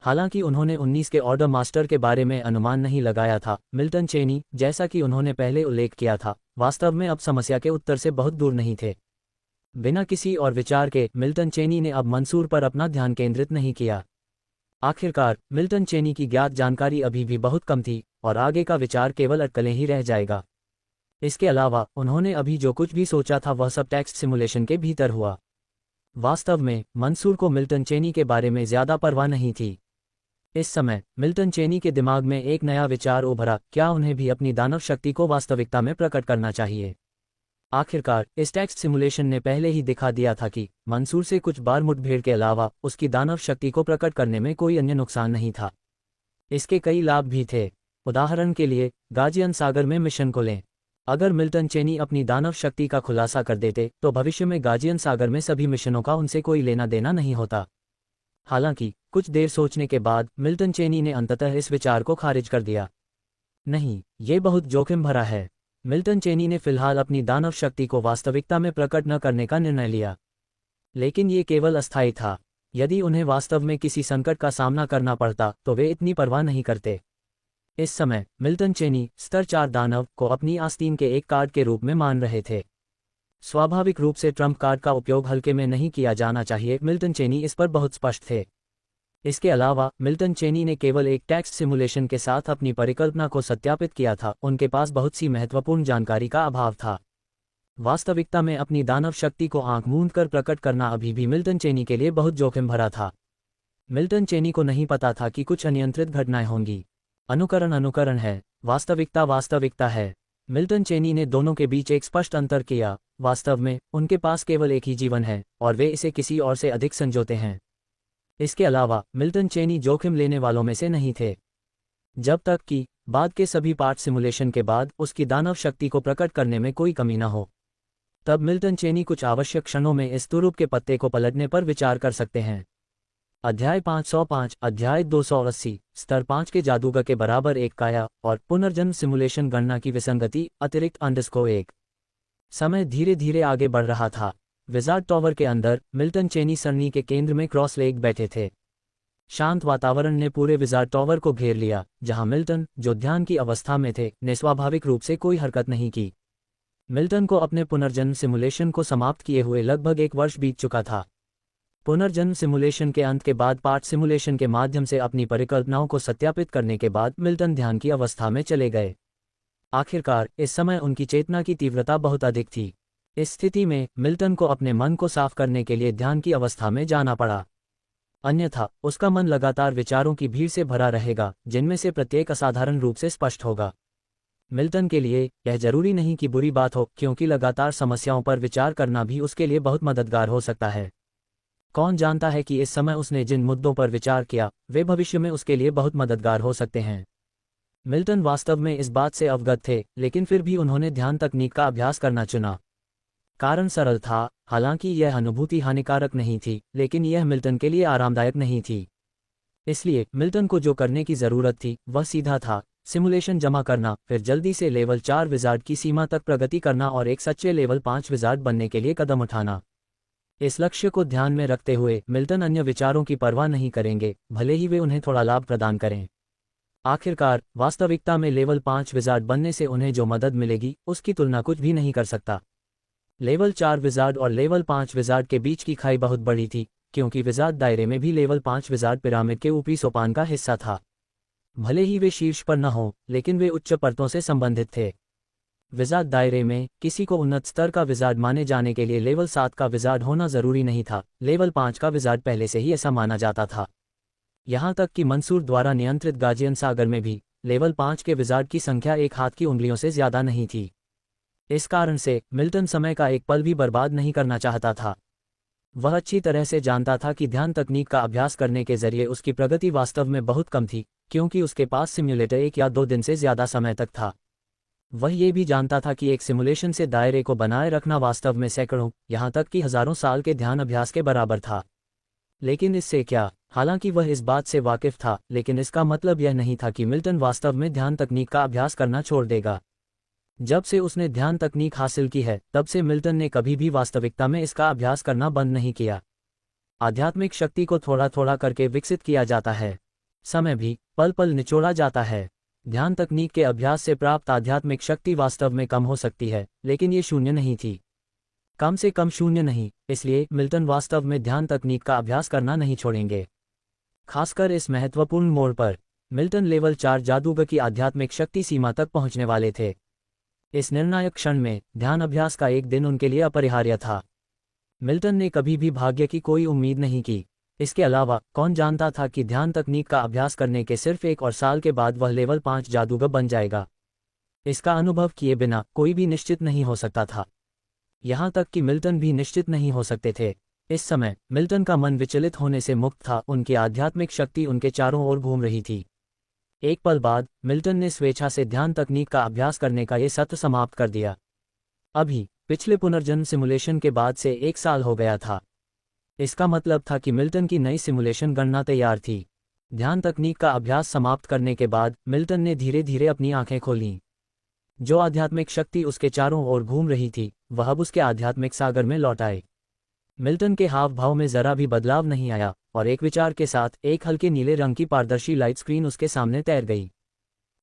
हालांकि उन्होंने 19 के ऑर्डर मास्टर के बारे में अनुमान नहीं लगाया था। मिल्टन चेनी, जैसा कि उन्होंने पहले उल्लेख किया था, वास्तव में अब समस्या के उत्तर से बहुत दूर नहीं थे। बिना किसी और विचार के मिल्टन चेनी ने अब मंसूर पर अपना ध्यान केंद्रित नहीं किया। आखिरकार मिल्टन चेनी की ज्ञात जानकारी अभी भी बहुत कम थी, और आगे का विचार केवल अटकलें ही रह जाएगा। इसके अलावा उन्होंने अभी जो कुछ भी सोचा था वह सब टेक्स्ट सिमुलेशन के भीतर हुआ। वास्तव में मंसूर को मिल्टन चेनी के बारे में ज्यादा परवाह नहीं थी। इस समय मिल्टन चेनी के दिमाग में एक नया विचार उभरा, क्या उन्हें भी अपनी दानव शक्ति को वास्तविकता में प्रकट करना चाहिए। आखिरकार इस टेक्स्ट सिमुलेशन ने पहले ही दिखा दिया था कि मंसूर से कुछ बार मुठभेड़ के अलावा उसकी दानव शक्ति को प्रकट करने में कोई अन्य नुकसान नहीं था। इसके कई लाभ भी थे। उदाहरण के लिए गाजियन सागर में मिशन को लें। अगर मिल्टन चेनी अपनी दानव शक्ति का खुलासा कर देते तो भविष्य में गाजियन सागर में सभी मिशनों का उनसे कोई लेना देना नहीं होता। हालांकि कुछ देर सोचने के बाद मिल्टन चेनी ने अंततः इस विचार को खारिज कर दिया। नहीं, ये बहुत जोखिम भरा है। मिल्टन चेनी ने फिलहाल अपनी दानव शक्ति को वास्तविकता में प्रकट न करने का निर्णय लिया। लेकिन ये केवल अस्थायी था। यदि उन्हें वास्तव में किसी संकट का सामना करना पड़ता तो वे इतनी परवाह नहीं करते। इस समय मिल्टन चेनी स्तर 4 दानव को अपनी आस्तीन के एक कार्ड के रूप में मान रहे थे। स्वाभाविक रूप से ट्रम्प कार्ड का उपयोग हल्के में नहीं किया जाना चाहिए। मिल्टन चेनी इस पर बहुत स्पष्ट थे। इसके अलावा मिल्टन चेनी ने केवल एक टेक्स्ट सिमुलेशन के साथ अपनी परिकल्पना को सत्यापित किया था। उनके पास बहुत सी महत्वपूर्ण जानकारी का अभाव था। वास्तविकता में अपनी दानव शक्ति को आंख मूंद कर प्रकट करना अभी भी मिल्टन चेनी के लिए बहुत जोखिम भरा था। मिल्टन चेनी को नहीं पता था कि कुछ अनियंत्रित घटनाएं होंगी। अनुकरण अनुकरण है, वास्तविकता वास्तविकता है। मिल्टन चेनी ने दोनों के बीच एक स्पष्ट अंतर किया। वास्तव में उनके पास केवल एक ही जीवन है और वे इसे किसी और से अधिक संजोते हैं। इसके अलावा मिल्टन चेनी जोखिम लेने वालों में से नहीं थे। जब तक कि बाद के सभी पार्ट सिमुलेशन के बाद उसकी दानव शक्ति को प्रकट करने में कोई कमी न हो, तब मिल्टन चेनी कुछ आवश्यक क्षणों में इस तुरुप के पत्ते को पलटने पर विचार कर सकते हैं। अध्याय 505 अध्याय 280 स्तर 5 के जादूगर के बराबर एक काया और पुनर्जन्म सिमुलेशन गणना की विसंगति अतिरिक्त _1। समय धीरे धीरे आगे बढ़ रहा था। विजार्ड टॉवर के अंदर मिल्टन चेनी सरनी के केंद्र में क्रॉस लेग बैठे थे। शांत वातावरण ने पूरे विजार्ड टॉवर को घेर लिया, जहां मिल्टन, जो ध्यान की अवस्था में थे, ने स्वाभाविक रूप से कोई हरकत नहीं की। मिल्टन को अपने पुनर्जन्म सिमुलेशन को समाप्त किए हुए लगभग 1 वर्ष बीत चुका था। पुनर्जन्म सिमुलेशन के अंत के बाद पार्ट सिमुलेशन के माध्यम से अपनी परिकल्पनाओं को सत्यापित करने के बाद मिल्टन ध्यान की अवस्था में चले गए। आखिरकार इस समय उनकी चेतना की तीव्रता बहुत अधिक थी। इस स्थिति में मिल्टन को अपने मन को साफ करने के लिए ध्यान की अवस्था में जाना पड़ा, अन्यथा उसका मन लगातार विचारों की भीड़ से भरा रहेगा, जिनमें से प्रत्येक असाधारण रूप से स्पष्ट होगा। मिल्टन के लिए यह जरूरी नहीं कि बुरी बात हो, क्योंकि लगातार समस्याओं पर विचार करना भी उसके लिए बहुत मददगार हो सकता है। कौन जानता है कि इस समय उसने जिन मुद्दों पर विचार किया वे भविष्य में उसके लिए बहुत मददगार हो सकते हैं। मिल्टन वास्तव में इस बात से अवगत थे, लेकिन फिर भी उन्होंने ध्यान तकनीक का अभ्यास करना चुना। कारण सरल था, हालांकि यह अनुभूति हानिकारक नहीं थी, लेकिन यह मिल्टन के लिए आरामदायक नहीं थी। इसलिए मिल्टन को जो करने की जरूरत थी वह सीधा था, सिमुलेशन जमा करना, फिर जल्दी से लेवल 4 विजार्ड की सीमा तक प्रगति करना और एक सच्चे लेवल 5 विजार्ड बनने के लिए कदम उठाना। इस लक्ष्य को ध्यान में रखते हुए मिल्टन अन्य विचारों की परवाह नहीं करेंगे, भले ही वे उन्हें थोड़ा लाभ प्रदान करें। आखिरकार वास्तविकता में लेवल 5 विजार्ड बनने से उन्हें जो मदद मिलेगी उसकी तुलना कुछ भी नहीं कर सकता। लेवल 4 विजार्ड और लेवल 5 विजार्ड के बीच की खाई बहुत बड़ी थी, क्योंकि विजार्ड दायरे में भी लेवल 5 विजार्ड पिरामिड के ऊपरी सोपान का हिस्सा था। भले ही वे शीर्ष पर न हों, लेकिन वे उच्च परतों से संबंधित थे। विजार्ड दायरे में किसी को उन्नत स्तर का विजार्ड माने जाने के लिए लेवल 7 का विजार्ड होना जरूरी नहीं था, लेवल 5 का विजार्ड पहले से ही ऐसा माना जाता था। यहाँ तक कि मंसूर द्वारा नियंत्रित गाजियन सागर में भी लेवल 5 के विजार्ड की संख्या एक हाथ की उंगलियों से ज्यादा नहीं थी। इस कारण से मिल्टन समय का एक पल भी बर्बाद नहीं करना चाहता था। वह अच्छी तरह से जानता था कि ध्यान तकनीक का अभ्यास करने के जरिए उसकी प्रगति वास्तव में बहुत कम थी, क्योंकि उसके पास सिम्युलेटर 1 या 2 दिन से ज्यादा समय तक था। वह ये भी जानता था कि एक सिमुलेशन से दायरे को बनाए रखना वास्तव में सैकड़ों, यहाँ तक कि हजारों साल के ध्यान अभ्यास के बराबर था। लेकिन इससे क्या? हालांकि वह इस बात से वाकिफ था, लेकिन इसका मतलब यह नहीं था कि मिल्टन वास्तव में ध्यान तकनीक का अभ्यास करना छोड़ देगा। जब से उसने ध्यान तकनीक हासिल की है, तब से मिल्टन ने कभी भी वास्तविकता में इसका अभ्यास करना बंद नहीं किया। आध्यात्मिक शक्ति को थोड़ा थोड़ा करके विकसित किया जाता है, समय भी पल पल निचोड़ा जाता है। ध्यान तकनीक के अभ्यास से प्राप्त आध्यात्मिक शक्ति वास्तव में कम हो सकती है, लेकिन ये शून्य नहीं थी, कम से कम शून्य नहीं। इसलिए मिल्टन वास्तव में ध्यान तकनीक का अभ्यास करना नहीं छोड़ेंगे। खासकर इस महत्वपूर्ण मोड़ पर मिल्टन लेवल 4 जादूगर की आध्यात्मिक शक्ति सीमा तक पहुंचने वाले थे। इस निर्णायक क्षण में ध्यान अभ्यास का एक दिन उनके लिए अपरिहार्य था। मिल्टन ने कभी भी भाग्य की कोई उम्मीद नहीं की। इसके अलावा कौन जानता था कि ध्यान तकनीक का अभ्यास करने के सिर्फ 1 और साल के बाद वह लेवल 5 जादूगर बन जाएगा। इसका अनुभव किए बिना कोई भी निश्चित नहीं हो सकता था, यहाँ तक कि मिल्टन भी निश्चित नहीं हो सकते थे। इस समय मिल्टन का मन विचलित होने से मुक्त था, उनकी आध्यात्मिक शक्ति उनके चारों ओर घूम रही थी। एक पल बाद मिल्टन ने स्वेच्छा से ध्यान तकनीक का अभ्यास करने का ये सत्र समाप्त कर दिया। अभी पिछले पुनर्जन्म सिमुलेशन के बाद से 1 साल हो गया था। इसका मतलब था कि मिल्टन की नई सिमुलेशन गणना तैयार थी। ध्यान तकनीक का अभ्यास समाप्त करने के बाद मिल्टन ने धीरे धीरे अपनी आंखें खोलीं। जो आध्यात्मिक शक्ति उसके चारों ओर घूम रही थी, वह अब उसके आध्यात्मिक सागर में लौट आई। मिल्टन के हाव भाव में जरा भी बदलाव नहीं आया, और एक विचार के साथ एक हल्के नीले रंग की पारदर्शी लाइट स्क्रीन उसके सामने तैर गई।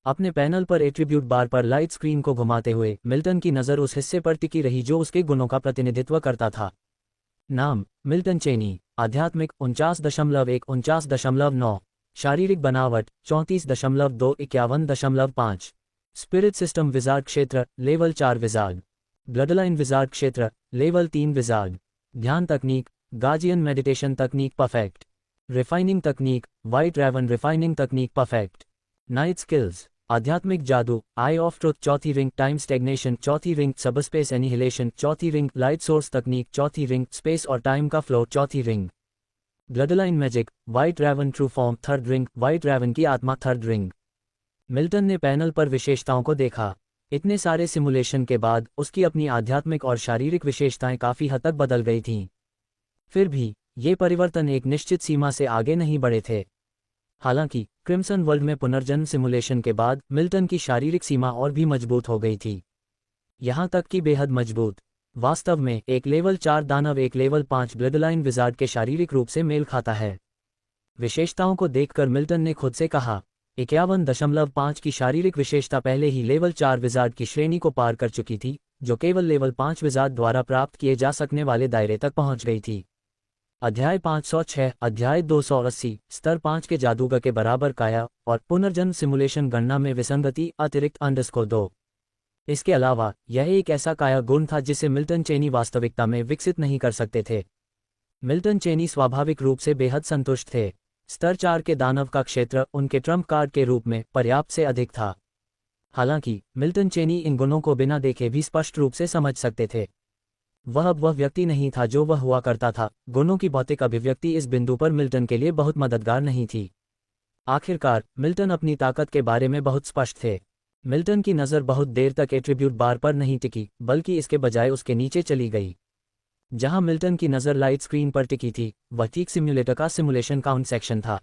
अपने पैनल पर एट्रीब्यूट बार पर लाइट स्क्रीन को घुमाते हुए मिल्टन की नज़र उस हिस्से पर टिकी रही जो उसके गुणों का प्रतिनिधित्व करता था। नाम मिल्टन चेनी, आध्यात्मिक 49.1 49.9, शारीरिक बनावट 34.2 51.5, स्पिरिट सिस्टम विजार्ड क्षेत्र लेवल 4 विजार्ड, ब्लडलाइन विजार्ड क्षेत्र लेवल 3 विजार्ड, ध्यान तकनीक गाजियन मेडिटेशन तकनीक परफेक्ट, रिफाइनिंग तकनीक, व्हाइट रैवन रिफाइनिंग तकनीक परफेक्ट। नाइट स्किल्स, आध्यात्मिक जादू, आई ऑफ ट्रुथ चौथी रिंग, टाइम स्टेग्नेशन चौथी रिंग, सबस्पेस एनिहिलेशन चौथी रिंग, लाइट सोर्स तकनीक चौथी रिंग, स्पेस और टाइम का फ्लो चौथी ring. Bloodline magic, white raven true form third ring, white raven की आत्मा थर्ड रिंग। मिल्टन ने पैनल पर विशेषताओं को देखा। इतने सारे सिमुलेशन के बाद उसकी अपनी आध्यात्मिक और शारीरिक विशेषताएं काफ़ी हद तक बदल गई थीं। फिर भी ये परिवर्तन एक निश्चित सीमा से आगे नहीं बढ़े थे। हालांकि क्रिम्सन वर्ल्ड में पुनर्जन्म सिमुलेशन के बाद मिल्टन की शारीरिक सीमा और भी मजबूत हो गई थी, यहाँ तक कि बेहद मजबूत। वास्तव में एक लेवल 4 दानव एक लेवल 5 ब्लडलाइन विजार्ड के शारीरिक रूप से मेल खाता है। विशेषताओं को देखकर मिल्टन ने खुद से कहा, 51.5 की शारीरिक विशेषता पहले ही लेवल 4 विजार्ड की श्रेणी को पार कर चुकी थी, जो केवल लेवल 5 विजार्ड द्वारा प्राप्त किए जा सकने वाले दायरे तक पहुंच गई थी। अध्याय 506, अध्याय 280, स्तर 5 के जादूगर के बराबर काया और पुनर्जन्म सिमुलेशन गणना में विसंगति अतिरिक्त _2। इसके अलावा यह एक ऐसा काया गुण था जिसे मिल्टन चेनी वास्तविकता में विकसित नहीं कर सकते थे। मिल्टन चेनी स्वाभाविक रूप से बेहद संतुष्ट थे। स्तर 4 के दानव का क्षेत्र उनके ट्रम्प कार्ड के रूप में पर्याप्त से अधिक था। हालांकि मिल्टन चेनी इन गुणों को बिना देखे भी स्पष्ट रूप से समझ सकते थे। वह अब वह व्यक्ति नहीं था जो वह हुआ करता था। गुणों की भौतिक अभिव्यक्ति इस बिंदु पर मिल्टन के लिए बहुत मददगार नहीं थी। आखिरकार मिल्टन अपनी ताकत के बारे में बहुत स्पष्ट थे। मिल्टन की नज़र बहुत देर तक एट्रीब्यूट बार पर नहीं टिकी, बल्कि इसके बजाय उसके नीचे चली गई। जहां मिल्टन की नज़र लाइट स्क्रीन पर टिकी थी, वह ठीक सिम्युलेटर का सिमुलेशन काउंट सेक्शन था।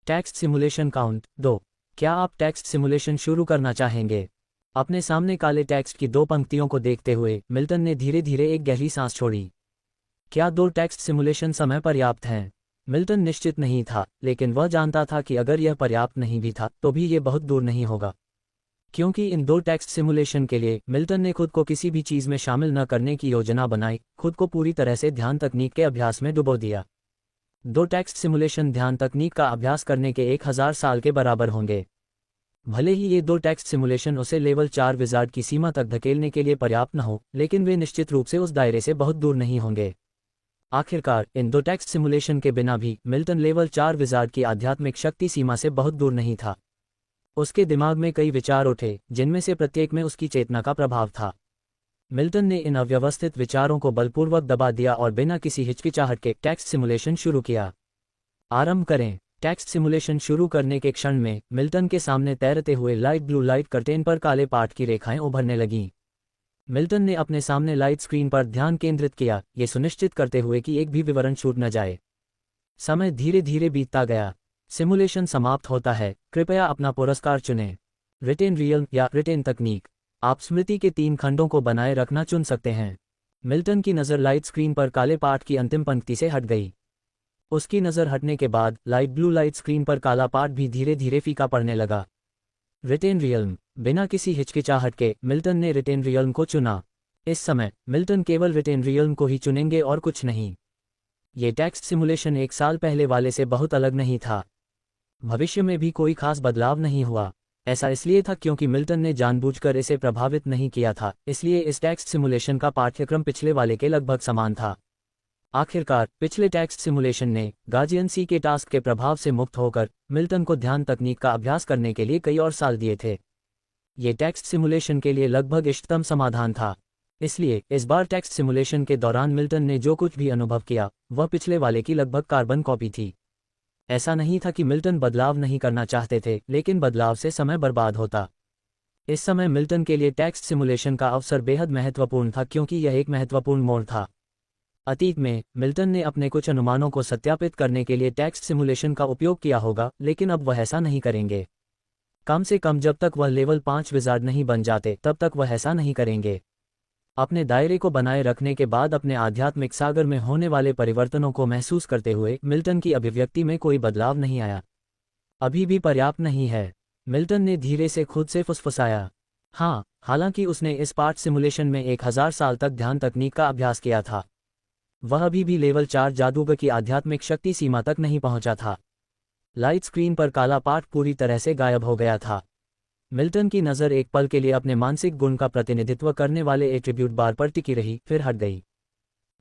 Text simulation count 2। क्या आप टेक्स्ट सिमुलेशन शुरू करना चाहेंगे? अपने सामने काले टेक्स्ट की 2 पंक्तियों को देखते हुए मिल्टन ने धीरे धीरे एक गहरी सांस छोड़ी। क्या 2 टेक्स्ट सिमुलेशन समय पर्याप्त हैं? मिल्टन निश्चित नहीं था, लेकिन वह जानता था कि अगर यह पर्याप्त नहीं भी था तो भी ये बहुत दूर नहीं होगा, क्योंकि इन 2 टेक्स्ट सिमुलेशन के लिए मिल्टन ने खुद को किसी भी चीज़ में शामिल न करने की योजना बनाई, खुद को पूरी तरह से ध्यान तकनीक के अभ्यास में डुबो दिया। 2 टेक्स्ट सिमुलेशन ध्यान तकनीक का अभ्यास करने के 1000 साल के बराबर होंगे। भले ही ये 2 टेक्स्ट सिमुलेशन उसे लेवल 4 विजार्ड की सीमा तक धकेलने के लिए पर्याप्त न हो, लेकिन वे निश्चित रूप से उस दायरे से बहुत दूर नहीं होंगे। आखिरकार इन 2 टेक्स्ट सिमुलेशन के बिना भी मिल्टन लेवल 4 विजार्ड की आध्यात्मिक शक्ति सीमा से बहुत दूर नहीं था। उसके दिमाग में कई विचार उठे, जिनमें से प्रत्येक में उसकी चेतना का प्रभाव था। मिल्टन ने इन अव्यवस्थित विचारों को बलपूर्वक दबा दिया और बिना किसी हिचकिचाहट के टेक्स्ट सिमुलेशन शुरू किया। आरंभ करें। टेक्स्ट सिमुलेशन शुरू करने के क्षण में मिल्टन के सामने तैरते हुए लाइट ब्लू लाइट कर्टेन पर काले पाठ की रेखाएं उभरने लगीं। मिल्टन ने अपने सामने लाइट स्क्रीन पर ध्यान केंद्रित किया, ये सुनिश्चित करते हुए कि एक भी विवरण छूट न जाए। समय धीरे धीरे बीतता गया। सिमुलेशन समाप्त होता है, कृपया अपना पुरस्कार चुनें। रिटेन रियल या रिटेन तकनीक। आप स्मृति के 3 खंडों को बनाए रखना चुन सकते हैं। मिल्टन की नज़र लाइट स्क्रीन पर काले पाठ की अंतिम पंक्ति से हट गई। उसकी नज़र हटने के बाद लाइट ब्लू लाइट स्क्रीन पर काला पाठ भी धीरे धीरे फीका पड़ने लगा। रिटेन रियल्म। बिना किसी हिचकिचाहट के मिल्टन ने रिटेन रियल्म को चुना। इस समय मिल्टन केवल रिटेन रियल्म को ही चुनेंगे और कुछ नहीं। ये टेक्स्ट सिमुलेशन 1 साल पहले वाले से बहुत अलग नहीं था। भविष्य में भी कोई खास बदलाव नहीं हुआ। ऐसा इसलिए था क्योंकि मिल्टन ने जानबूझकर इसे प्रभावित नहीं किया था, इसलिए इस टेक्स्ट सिमुलेशन का पाठ्यक्रम पिछले वाले के लगभग समान था। आखिरकार पिछले टेक्स्ट सिमुलेशन ने गार्जियन सी के टास्क के प्रभाव से मुक्त होकर मिल्टन को ध्यान तकनीक का अभ्यास करने के लिए कई और साल दिए थे। ये टेक्स्ट सिमुलेशन के लिए लगभग इष्टतम समाधान था। इसलिए इस बार टेक्स्ट सिमुलेशन के दौरान मिल्टन ने जो कुछ भी अनुभव किया वह पिछले वाले की लगभग कार्बन कॉपी थी। ऐसा नहीं था कि मिल्टन बदलाव नहीं करना चाहते थे, लेकिन बदलाव से समय बर्बाद होता। इस समय मिल्टन के लिए टेक्स्ट सिमुलेशन का अवसर बेहद महत्वपूर्ण था, क्योंकि यह एक महत्वपूर्ण मोड़ था। अतीत में मिल्टन ने अपने कुछ अनुमानों को सत्यापित करने के लिए टेक्स्ट सिमुलेशन का उपयोग किया होगा, लेकिन अब वह ऐसा नहीं करेंगे। कम से कम जब तक वह लेवल 5 विजार्ड नहीं बन जाते तब तक वह ऐसा नहीं करेंगे। अपने दायरे को बनाए रखने के बाद अपने आध्यात्मिक सागर में होने वाले परिवर्तनों को महसूस करते हुए मिल्टन की अभिव्यक्ति में कोई बदलाव नहीं आया। अभी भी पर्याप्त नहीं है, मिल्टन ने धीरे से खुद से फुसफुसाया। हाँ, हालांकि उसने इस पाठ सिमुलेशन में 1000 साल तक ध्यान तकनीक का अभ्यास किया था, वह अभी भी लेवल 4 जादूगर की आध्यात्मिक शक्ति सीमा तक नहीं पहुंचा था। लाइट स्क्रीन पर काला पाठ पूरी तरह से गायब हो गया था। मिल्टन की नज़र एक पल के लिए अपने मानसिक गुण का प्रतिनिधित्व करने वाले एट्रीब्यूट बार पर टिकी रही, फिर हट गई।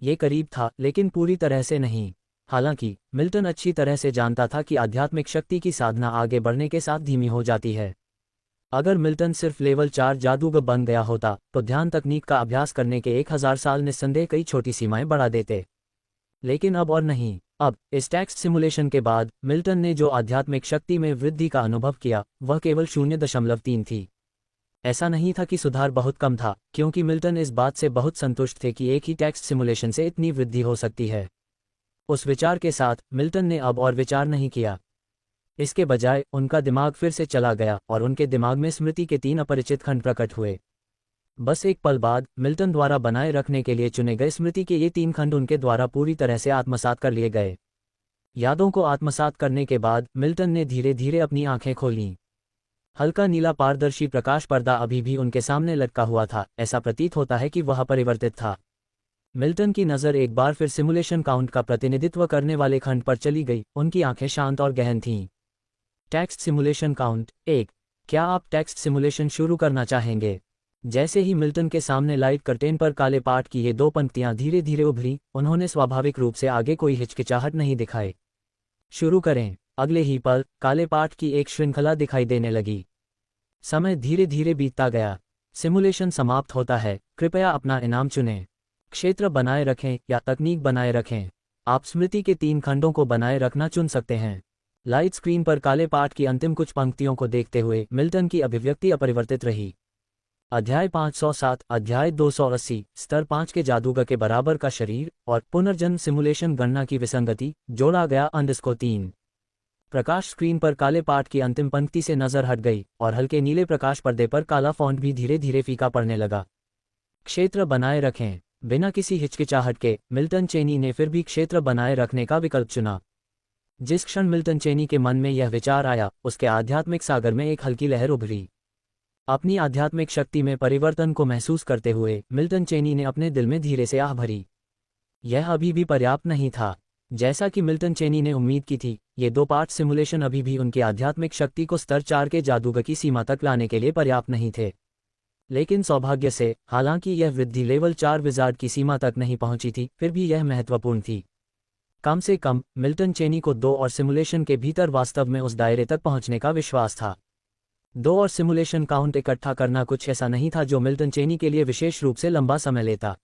ये करीब था, लेकिन पूरी तरह से नहीं। हालांकि मिल्टन अच्छी तरह से जानता था कि आध्यात्मिक शक्ति की साधना आगे बढ़ने के साथ धीमी हो जाती है। अगर मिल्टन सिर्फ लेवल 4 जादूगर बन गया होता तो ध्यान तकनीक का अभ्यास करने के 1000 साल निस्संदेह कई छोटी सीमाएं बढ़ा देते। लेकिन अब और नहीं। अब इस टेक्स्ट सिमुलेशन के बाद मिल्टन ने जो आध्यात्मिक शक्ति में वृद्धि का अनुभव किया वह केवल 0.3 थी। ऐसा नहीं था कि सुधार बहुत कम था, क्योंकि मिल्टन इस बात से बहुत संतुष्ट थे कि एक ही टेक्स्ट सिमुलेशन से इतनी वृद्धि हो सकती है। उस विचार के साथ मिल्टन ने अब और विचार नहीं किया। इसके बजाय उनका दिमाग फिर से चला गया और उनके दिमाग में स्मृति के 3 अपरिचित खंड प्रकट हुए। बस एक पल बाद मिल्टन द्वारा बनाए रखने के लिए चुने गए स्मृति के ये 3 खंड उनके द्वारा पूरी तरह से आत्मसात कर लिए गए। यादों को आत्मसात करने के बाद मिल्टन ने धीरे धीरे अपनी आंखें खोलीं। हल्का नीला पारदर्शी प्रकाश पर्दा अभी भी उनके सामने लटका हुआ था। ऐसा प्रतीत होता है कि वह परिवर्तित था। मिल्टन की नज़र एक बार फिर सिमुलेशन काउंट का प्रतिनिधित्व करने वाले खंड पर चली गई। उनकी आंखें शांत और गहन थीं। Text simulation count 1। क्या आप टेक्स्ट सिमुलेशन शुरू करना चाहेंगे? जैसे ही मिल्टन के सामने लाइट कर्टेन पर काले पाठ की ये 2 पंक्तियां धीरे धीरे उभरी, उन्होंने स्वाभाविक रूप से आगे कोई हिचकिचाहट नहीं दिखाई। शुरू करें। अगले ही पल काले पाठ की एक श्रृंखला दिखाई देने लगी। समय धीरे धीरे बीतता गया। सिमुलेशन समाप्त होता है। कृपया अपना इनाम चुनें। क्षेत्र बनाए रखें या तकनीक बनाए रखें। आप स्मृति के 3 खंडों को बनाए रखना चुन सकते हैं। लाइट स्क्रीन पर काले पाठ की अंतिम कुछ पंक्तियों को देखते हुए मिल्टन की अभिव्यक्ति अपरिवर्तित रही। अध्याय 507, अध्याय 280, स्तर 5 के जादूगर के बराबर का शरीर और पुनर्जन्म सिमुलेशन गणना की विसंगति, जोड़ा गया _3। प्रकाश स्क्रीन पर काले पाठ की अंतिम पंक्ति से नजर हट गई और हल्के नीले प्रकाश पर्दे पर काला फॉन्ट भी धीरे धीरे फीका पड़ने लगा। क्षेत्र बनाए रखें। बिना किसी हिचकिचाहट के मिल्टन चेनी ने फिर भी क्षेत्र बनाए रखने का विकल्प चुना। जिस क्षण मिल्टन चेनी के मन में यह विचार आया, उसके आध्यात्मिक सागर में एक हल्की लहर उभरी। अपनी आध्यात्मिक शक्ति में परिवर्तन को महसूस करते हुए मिल्टन चेनी ने अपने दिल में धीरे से आह भरी। यह अभी भी पर्याप्त नहीं था। जैसा कि मिल्टन चेनी ने उम्मीद की थी, ये 2 पार्ट सिमुलेशन अभी भी उनकी आध्यात्मिक शक्ति को स्तर 4 के जादूगर की सीमा तक लाने के लिए पर्याप्त नहीं थे। लेकिन सौभाग्य से, हालांकि यह वृद्धि लेवल 4 विजार्ड की सीमा तक नहीं पहुंची थी, फिर भी यह महत्वपूर्ण थी। कम से कम मिल्टन चेनी को 2 और सिमुलेशन के भीतर वास्तव में उस दायरे तक पहुंचने का विश्वास था। 2 और सिमुलेशन काउंट इकट्ठा करना कुछ ऐसा नहीं था जो मिल्टन चेनी के लिए विशेष रूप से लंबा समय लेता,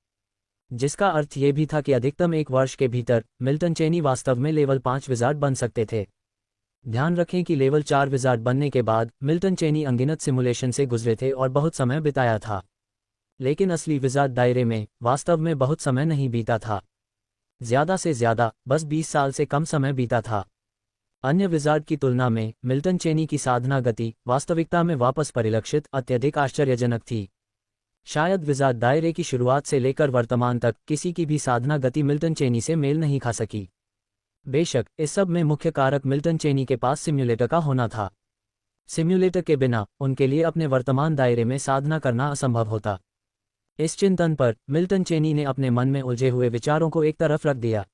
जिसका अर्थ ये भी था कि अधिकतम 1 वर्ष के भीतर मिल्टन चेनी वास्तव में लेवल 5 विजार्ड बन सकते थे। ध्यान रखें कि लेवल 4 विजार्ड बनने के बाद मिल्टन चेनी अनगिनत सिमुलेशन से गुजरे थे और बहुत समय बिताया था। लेकिन असली विजार्ड दायरे में वास्तव में बहुत समय नहीं बीता था। ज्यादा से ज्यादा बस 20 साल से कम समय बीता था। अन्य विजार्ड की तुलना में मिल्टन चेनी की साधना गति वास्तविकता में वापस परिलक्षित अत्यधिक आश्चर्यजनक थी। शायद विजार्ड दायरे की शुरुआत से लेकर वर्तमान तक किसी की भी साधना गति मिल्टन चेनी से मेल नहीं खा सकी। बेशक इस सब में मुख्य कारक मिल्टन चेनी के पास सिम्युलेटर का होना था। सिम्युलेटर के बिना उनके लिए अपने वर्तमान दायरे में साधना करना असंभव होता। इस चिंतन पर मिल्टन चेनी ने अपने मन में उलझे हुए विचारों को एक तरफ रख दिया।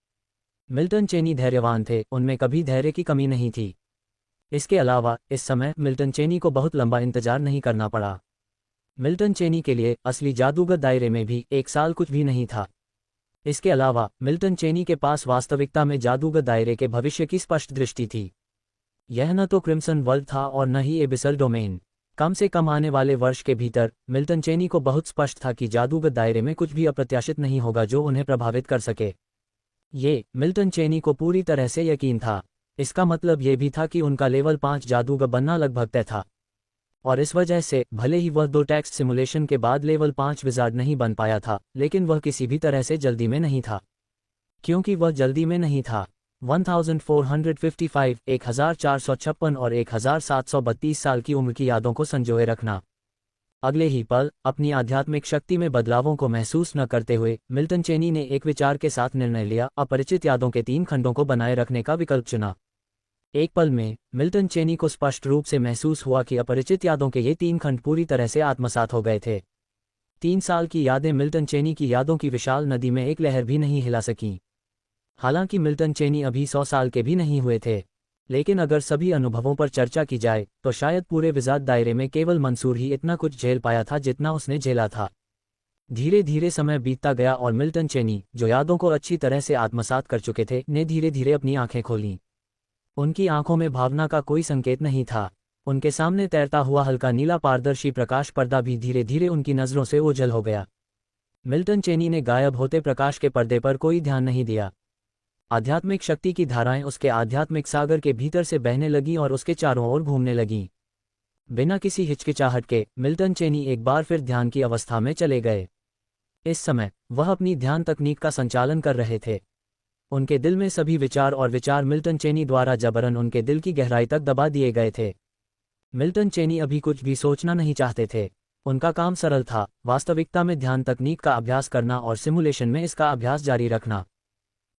मिल्टन चेनी धैर्यवान थे, उनमें कभी धैर्य की कमी नहीं थी। इसके अलावा इस समय मिल्टन चेनी को बहुत लंबा इंतजार नहीं करना पड़ा। मिल्टन चेनी के लिए असली जादूगर दायरे में भी 1 साल कुछ भी नहीं था। इसके अलावा मिल्टन चेनी के पास वास्तविकता में जादूगर दायरे के भविष्य की स्पष्ट दृष्टि थी। यह न तो क्रिम्सन वर्ल्ड था और न ही एबिसल डोमेन। कम से कम आने वाले वर्ष के भीतर मिल्टन चेनी को बहुत स्पष्ट था कि जादूगर दायरे में कुछ भी अप्रत्याशित नहीं होगा जो उन्हें प्रभावित कर सके। ये मिल्टन चेनी को पूरी तरह से यकीन था। इसका मतलब ये भी था कि उनका लेवल 5 जादूगर बनना लगभग तय था। और इस वजह से भले ही वह 2 टेक्स्ट सिमुलेशन के बाद लेवल 5 विजार्ड नहीं बन पाया था, लेकिन वह किसी भी तरह से जल्दी में नहीं था। क्योंकि वह जल्दी में नहीं था। 1455, 1456 और 1732 साल की उम्र की यादों को संजोए रखना। अगले ही पल अपनी आध्यात्मिक शक्ति में बदलावों को महसूस न करते हुए मिल्टन चेनी ने एक विचार के साथ निर्णय लिया, अपरिचित यादों के 3 खंडों को बनाए रखने का विकल्प चुना। एक पल में मिल्टन चेनी को स्पष्ट रूप से महसूस हुआ कि अपरिचित यादों के ये 3 खंड पूरी तरह से आत्मसात हो गए थे। 3 साल की यादें मिल्टन चेनी की यादों की विशाल नदी में एक लहर भी नहीं हिला सकीं। हालांकि मिल्टन चेनी अभी 100 साल के भी नहीं हुए थे, लेकिन अगर सभी अनुभवों पर चर्चा की जाए तो शायद पूरे विजार्ड दायरे में केवल मंसूर ही इतना कुछ झेल पाया था जितना उसने झेला था। धीरे धीरे समय बीतता गया और मिल्टन चेनी, जो यादों को अच्छी तरह से आत्मसात कर चुके थे, ने धीरे धीरे अपनी आंखें खोलीं। उनकी आंखों में भावना का कोई संकेत नहीं था। उनके सामने तैरता हुआ हल्का नीला पारदर्शी प्रकाश पर्दा भी धीरे धीरे उनकी नज़रों से ओझल हो गया। मिल्टन चेनी ने गायब होते प्रकाश के पर्दे पर कोई ध्यान नहीं दिया। आध्यात्मिक शक्ति की धाराएं उसके आध्यात्मिक सागर के भीतर से बहने लगीं और उसके चारों ओर घूमने लगीं। बिना किसी हिचकिचाहट के मिल्टन चेनी एक बार फिर ध्यान की अवस्था में चले गए। इस समय वह अपनी ध्यान तकनीक का संचालन कर रहे थे। उनके दिल में सभी विचार और विचार मिल्टन चेनी द्वारा जबरन उनके दिल की गहराई तक दबा दिए गए थे। मिल्टन चेनी अभी कुछ भी सोचना नहीं चाहते थे। उनका काम सरल था, वास्तविकता में ध्यान तकनीक का अभ्यास करना और सिमुलेशन में इसका अभ्यास जारी रखना,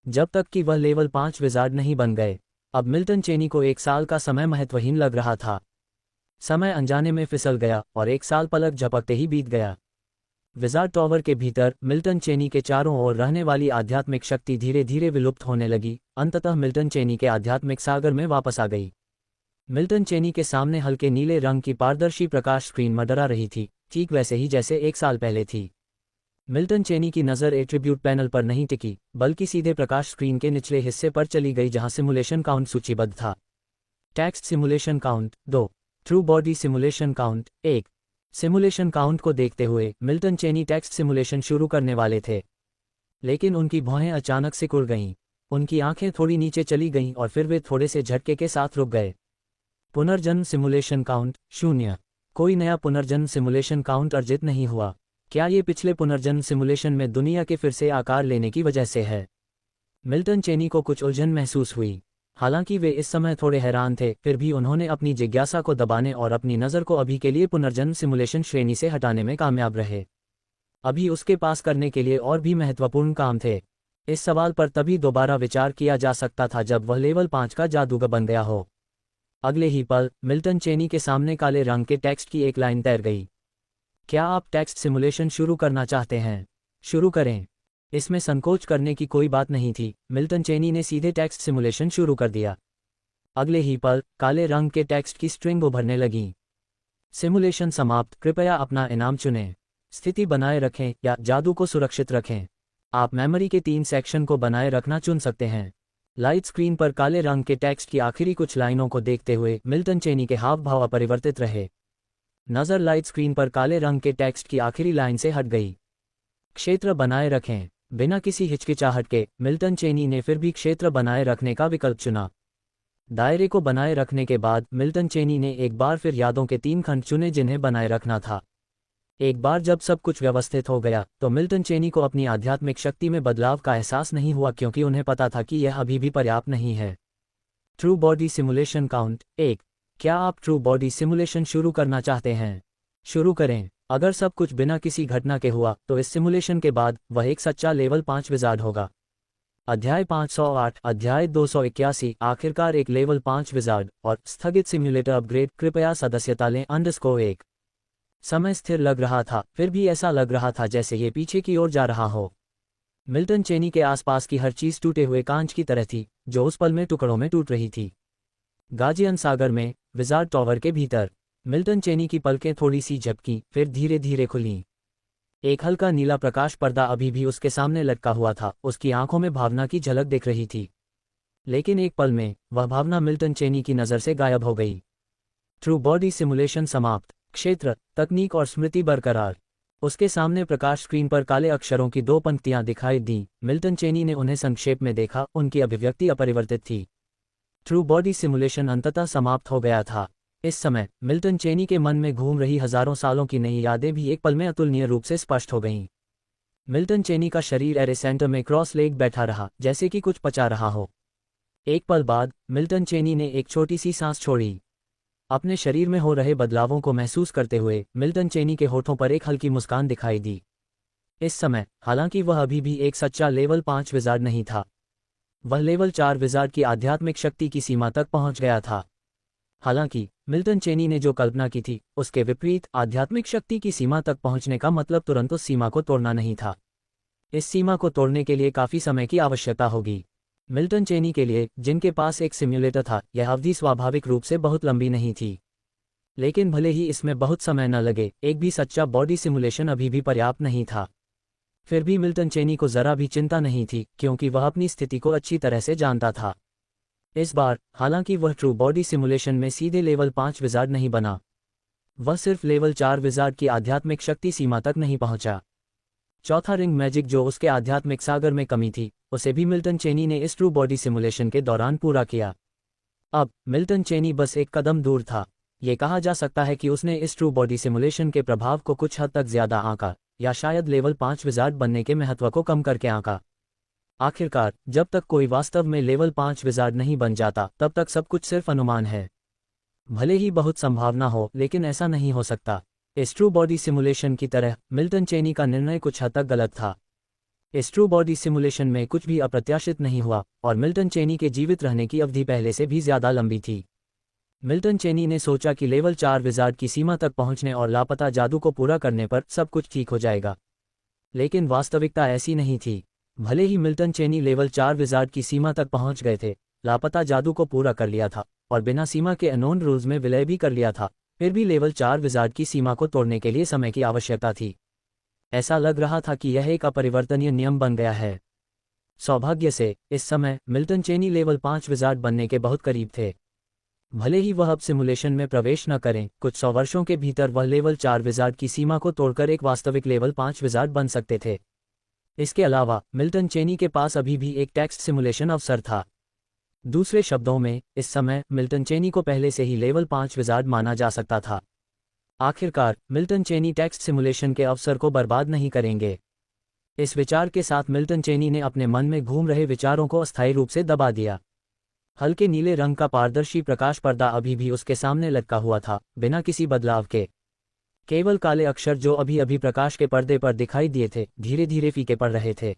जब तक कि वह लेवल 5 विजार्ड नहीं बन गए। अब मिल्टन चेनी को 1 साल का समय महत्वहीन लग रहा था। समय अनजाने में फिसल गया और 1 साल पलक झपकते ही बीत गया। विजार्ड टॉवर के भीतर मिल्टन चेनी के चारों ओर रहने वाली आध्यात्मिक शक्ति धीरे धीरे विलुप्त होने लगी। अंततः मिल्टन चेनी के आध्यात्मिक सागर में वापस आ गई। मिल्टन चेनी के सामने हल्के नीले रंग की पारदर्शी प्रकाश स्क्रीन मडरा रही थी, ठीक वैसे ही जैसे 1 साल पहले थी। मिल्टन चेनी की नज़र एट्रीब्यूट पैनल पर नहीं टिकी, बल्कि सीधे प्रकाश स्क्रीन के निचले हिस्से पर चली गई जहां सिमुलेशन काउंट सूचीबद्ध था। Text simulation count 2, true body simulation count 1। Simulation count को देखते हुए मिल्टन चेनी टेक्स्ट सिमुलेशन शुरू करने वाले थे, लेकिन उनकी भौहें अचानक सिकुड़ गईं। उनकी आंखें थोड़ी नीचे चली गईं और फिर वे थोड़े से झटके के साथ रुक गए। पुनर्जन्म सिमुलेशन काउंट 0। कोई नया पुनर्जन्म सिमुलेशन काउंट अर्जित नहीं हुआ। क्या ये पिछले पुनर्जन्म सिमुलेशन में दुनिया के फिर से आकार लेने की वजह से है? मिल्टन चेनी को कुछ उलझन महसूस हुई। हालांकि वे इस समय थोड़े हैरान थे, फिर भी उन्होंने अपनी जिज्ञासा को दबाने और अपनी नज़र को अभी के लिए पुनर्जन्म सिमुलेशन श्रेणी से हटाने में कामयाब रहे। अभी उसके पास करने के लिए और भी महत्वपूर्ण काम थे। इस सवाल पर तभी दोबारा विचार किया जा सकता था जब वह लेवल 5 का जादूगर बन गया हो। अगले ही पल मिल्टन चेनी के सामने काले रंग के टेक्स्ट की एक लाइन तैर गई। क्या आप टेक्स्ट सिमुलेशन शुरू करना चाहते हैं? शुरू करें। इसमें संकोच करने की कोई बात नहीं थी। मिल्टन चेनी ने सीधे टेक्स्ट सिमुलेशन शुरू कर दिया। अगले ही पल काले रंग के टेक्स्ट की स्ट्रिंग उभरने लगी। सिमुलेशन समाप्त, कृपया अपना इनाम चुनें। स्थिति बनाए रखें या जादू को सुरक्षित रखें। आप मेमोरी के 3 सेक्शन को बनाए रखना चुन सकते हैं। लाइट स्क्रीन पर काले रंग के टेक्स्ट की आखिरी कुछ लाइनों को देखते हुए मिल्टन चेनी के हाव भाव अपरिवर्तित रहे। नज़र लाइट स्क्रीन पर काले रंग के टेक्स्ट की आखिरी लाइन से हट गई। क्षेत्र बनाए रखें। बिना किसी हिचकिचाहट के मिल्टन चेनी ने फिर भी क्षेत्र बनाए रखने का विकल्प चुना। दायरे को बनाए रखने के बाद मिल्टन चेनी ने एक बार फिर यादों के 3 खंड चुने जिन्हें बनाए रखना था। एक बार जब सब कुछ व्यवस्थित हो गया तो मिल्टन चेनी को अपनी आध्यात्मिक शक्ति में बदलाव का एहसास नहीं हुआ, क्योंकि उन्हें पता था कि यह अभी भी पर्याप्त नहीं है। True body simulation count 1। क्या आप ट्रू बॉडी सिमुलेशन शुरू करना चाहते हैं? शुरू करें। अगर सब कुछ बिना किसी घटना के हुआ तो इस सिमुलेशन के बाद वह एक सच्चा लेवल 5 विजार्ड होगा। अध्याय 508, अध्याय 281, आखिरकार एक लेवल 5 विजार्ड और स्थगित सिम्युलेटर अपग्रेड। कृपया सदस्यता लें _1। समय स्थिर लग रहा था, फिर भी ऐसा लग रहा था जैसे ये पीछे की ओर जा रहा हो। मिल्टन चेनी के आसपास की हर चीज टूटे हुए कांच की तरह थी, जो उस पल में टुकड़ों में टूट रही थी। गाजियन सागर में विजार्ड टॉवर के भीतर मिल्टन चेनी की पलकें थोड़ी सी झपकीं, फिर धीरे धीरे खुलीं। एक हल्का नीला प्रकाश पर्दा अभी भी उसके सामने लटका हुआ था। उसकी आंखों में भावना की झलक दिख रही थी, लेकिन एक पल में वह भावना मिल्टन चेनी की नज़र से गायब हो गई। ट्रू बॉडी सिमुलेशन समाप्त। क्षेत्र, तकनीक और स्मृति बरकरार। उसके सामने प्रकाश स्क्रीन पर काले अक्षरों की 2 पंक्तियां दिखाई दी। मिल्टन चेनी ने उन्हें संक्षेप में देखा। उनकी अभिव्यक्ति अपरिवर्तित थी। ट्रू बॉडी सिमुलेशन अंततः समाप्त हो गया था। इस समय मिल्टन चेनी के मन में घूम रही हजारों सालों की नई यादें भी एक पल में अतुलनीय रूप से स्पष्ट हो गईं। मिल्टन चेनी का शरीर एरे सेंटर में क्रॉस लेग बैठा रहा, जैसे कि कुछ पचा रहा हो। एक पल बाद मिल्टन चेनी ने एक छोटी सी सांस छोड़ी। अपने शरीर में हो रहे बदलावों को महसूस करते हुए मिल्टन चेनी के होठों पर एक हल्की मुस्कान दिखाई दी। इस समय हालांकि वह अभी भी एक सच्चा लेवल 5 विजार्ड नहीं था, वह लेवल 4 विजार्ड की आध्यात्मिक शक्ति की सीमा तक पहुंच गया था। हालांकि मिल्टन चेनी ने जो कल्पना की थी उसके विपरीत, आध्यात्मिक शक्ति की सीमा तक पहुंचने का मतलब तुरंत उस सीमा को तोड़ना नहीं था। इस सीमा को तोड़ने के लिए काफी समय की आवश्यकता होगी। मिल्टन चेनी के लिए, जिनके पास एक सिम्युलेटर था, यह अवधि स्वाभाविक रूप से बहुत लंबी नहीं थी। लेकिन भले ही इसमें बहुत समय न लगे, एक भी सच्चा बॉडी सिमुलेशन अभी भी पर्याप्त नहीं था। फिर भी मिल्टन चेनी को जरा भी चिंता नहीं थी, क्योंकि वह अपनी स्थिति को अच्छी तरह से जानता था। इस बार हालांकि वह ट्रू बॉडी सिमुलेशन में सीधे लेवल 5 विजार्ड नहीं बना, वह सिर्फ लेवल 4 विजार्ड की आध्यात्मिक शक्ति सीमा तक नहीं पहुंचा। चौथा रिंग मैजिक जो उसके आध्यात्मिक सागर में कमी थी, उसे भी मिल्टन चेनी ने इस ट्रू बॉडी सिमुलेशन के दौरान पूरा किया। अब मिल्टन चेनी बस एक कदम दूर था। ये कहा जा सकता है कि उसने इस ट्रू बॉडी सिमुलेशन के प्रभाव को कुछ हद तक ज्यादा आंका, या शायद लेवल 5 विजार्ड बनने के महत्व को कम करके आंका। आखिरकार जब तक कोई वास्तव में लेवल 5 विजार्ड नहीं बन जाता, तब तक सब कुछ सिर्फ अनुमान है। भले ही बहुत संभावना हो, लेकिन ऐसा नहीं हो सकता। इस ट्रू बॉडी सिमुलेशन की तरह मिल्टन चेनी का निर्णय कुछ हद तक गलत था। इस ट्रू बॉडी सिमुलेशन में कुछ भी अप्रत्याशित नहीं हुआ, और मिल्टन चेनी के जीवित रहने की अवधि पहले से भी ज्यादा लंबी थी। मिल्टन चेनी ने सोचा कि लेवल 4 विजार्ड की सीमा तक पहुंचने और लापता जादू को पूरा करने पर सब कुछ ठीक हो जाएगा। लेकिन वास्तविकता ऐसी नहीं थी। भले ही मिल्टन चेनी लेवल 4 विजार्ड की सीमा तक पहुंच गए थे, लापता जादू को पूरा कर लिया था, और बिना सीमा के अननोन रूल्स में विलय भी कर लिया था, फिर भी लेवल 4 विजार्ड की सीमा को तोड़ने के लिए समय की आवश्यकता थी। ऐसा लग रहा था कि यह एक अपरिवर्तनीय नियम बन गया है। सौभाग्य से इस समय मिल्टन चेनी लेवल 5 विजार्ड बनने के बहुत करीब थे। भले ही वह अब सिमुलेशन में प्रवेश न करें, कुछ 100 वर्षों के भीतर वह लेवल 4 विजार्ड की सीमा को तोड़कर एक वास्तविक लेवल 5 विजार्ड बन सकते थे। इसके अलावा मिल्टन चेनी के पास अभी भी एक टेक्स्ट सिमुलेशन अवसर था। दूसरे शब्दों में, इस समय मिल्टन चेनी को पहले से ही लेवल 5 विजार्ड माना जा सकता था। आखिरकार मिल्टन चेनी टेक्स्ट सिमुलेशन के अवसर को बर्बाद नहीं करेंगे। इस विचार के साथ मिल्टन चेनी ने अपने मन में घूम रहे विचारों को अस्थायी रूप से दबा दिया। हल्के नीले रंग का पारदर्शी प्रकाश पर्दा अभी भी उसके सामने लटका हुआ था, बिना किसी बदलाव के। केवल काले अक्षर जो अभी अभी प्रकाश के पर्दे पर दिखाई दिए थे, धीरे धीरे फीके पड़ रहे थे।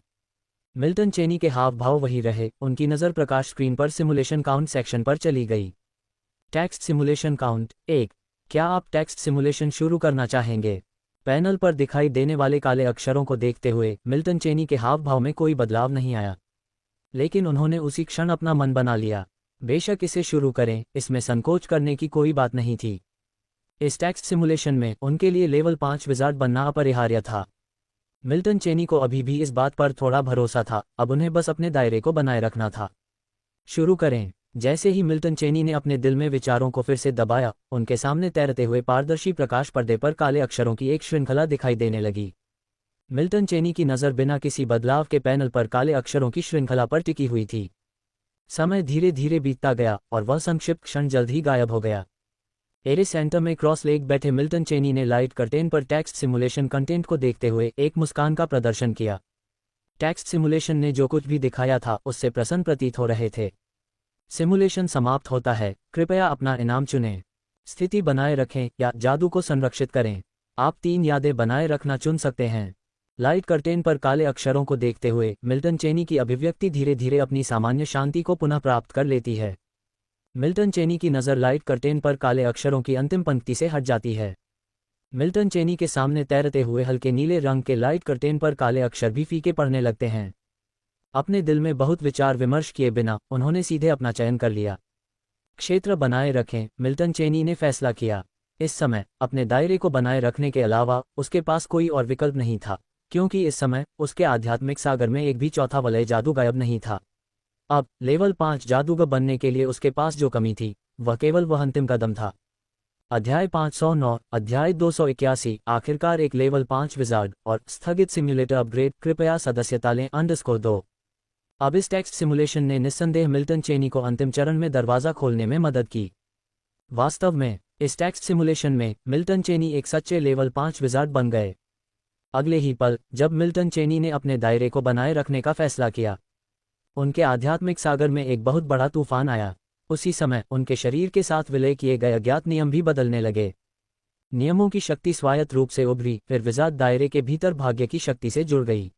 मिल्टन चेनी के हाव भाव वही रहे, उनकी नज़र प्रकाश स्क्रीन पर सिमुलेशन काउंट सेक्शन पर चली गई। Text simulation count 1। क्या आप टेक्स्ट सिमुलेशन शुरू करना चाहेंगे? पैनल पर दिखाई देने वाले काले अक्षरों को देखते हुए मिल्टन चेनी के हाव भाव में कोई बदलाव नहीं आया, लेकिन उन्होंने उसी क्षण अपना मन बना लिया। बेशक इसे शुरू करें, इसमें संकोच करने की कोई बात नहीं थी। इस टेक्स्ट सिमुलेशन में उनके लिए लेवल 5 विजार्ड बनना अपरिहार्य था। मिल्टन चेनी को अभी भी इस बात पर थोड़ा भरोसा था, अब उन्हें बस अपने दायरे को बनाए रखना था। शुरू करें। जैसे ही मिल्टन चेनी ने अपने दिल में विचारों को फिर से दबाया, उनके सामने तैरते हुए पारदर्शी प्रकाश पर्दे पर काले अक्षरों की एक श्रृंखला दिखाई देने लगी। मिल्टन चेनी की नज़र बिना किसी बदलाव के पैनल पर काले अक्षरों की श्रृंखला पर टिकी हुई थी। समय धीरे धीरे बीतता गया और वह संक्षिप्त क्षण जल्द ही गायब हो गया। एरे सेंटर में क्रॉस लेग बैठे मिल्टन चेनी ने लाइट कर्टेन पर टेक्स्ट सिमुलेशन कंटेंट को देखते हुए एक मुस्कान का प्रदर्शन किया। टेक्स्ट सिमुलेशन ने जो कुछ भी दिखाया था उससे प्रसन्न प्रतीत हो रहे थे। सिमुलेशन समाप्त होता है, कृपया अपना इनाम चुनें। स्थिति बनाए रखें या जादू को संरक्षित करें। आप 3 यादें बनाए रखना चुन सकते हैं। लाइट कर्टेन पर काले अक्षरों को देखते हुए मिल्टन चेनी की अभिव्यक्ति धीरे धीरे अपनी सामान्य शांति को पुनः प्राप्त कर लेती है। मिल्टन चेनी की नज़र लाइट कर्टेन पर काले अक्षरों की अंतिम पंक्ति से हट जाती है। मिल्टन चेनी के सामने तैरते हुए हल्के नीले रंग के लाइट कर्टेन पर काले अक्षर भी फीके पड़ने लगते हैं। अपने दिल में बहुत विचार विमर्श किए बिना उन्होंने सीधे अपना चयन कर लिया। क्षेत्र बनाए रखें, मिल्टन चेनी ने फैसला किया। इस समय अपने दायरे को बनाए रखने के अलावा उसके पास कोई और विकल्प नहीं था, क्योंकि इस समय उसके आध्यात्मिक सागर में एक भी चौथा वलय जादू गायब नहीं था। अब लेवल 5 जादूगर बनने के लिए उसके पास जो कमी थी, वह केवल वह अंतिम कदम था। अध्याय 509, अध्याय 281, आखिरकार एक लेवल 5 विजार्ड और स्थगित सिम्युलेटर अपग्रेड। कृपया सदस्यता लें _2। अब इस टेक्स्ट सिमुलेशन ने निस्संदेह मिल्टन चेनी को अंतिम चरण में दरवाज़ा खोलने में मदद की। वास्तव में इस टेक्स्ट सिमुलेशन में मिल्टन चेनी एक सच्चे लेवल 5 विजार्ड बन गए। अगले ही पल जब मिल्टन चेनी ने अपने दायरे को बनाए रखने का फैसला किया, उनके आध्यात्मिक सागर में एक बहुत बड़ा तूफान आया। उसी समय उनके शरीर के साथ विलय किए गए अज्ञात नियम भी बदलने लगे। नियमों की शक्ति स्वायत्त रूप से उभरी, फिर विजार्ड दायरे के भीतर भाग्य की शक्ति से जुड़ गई।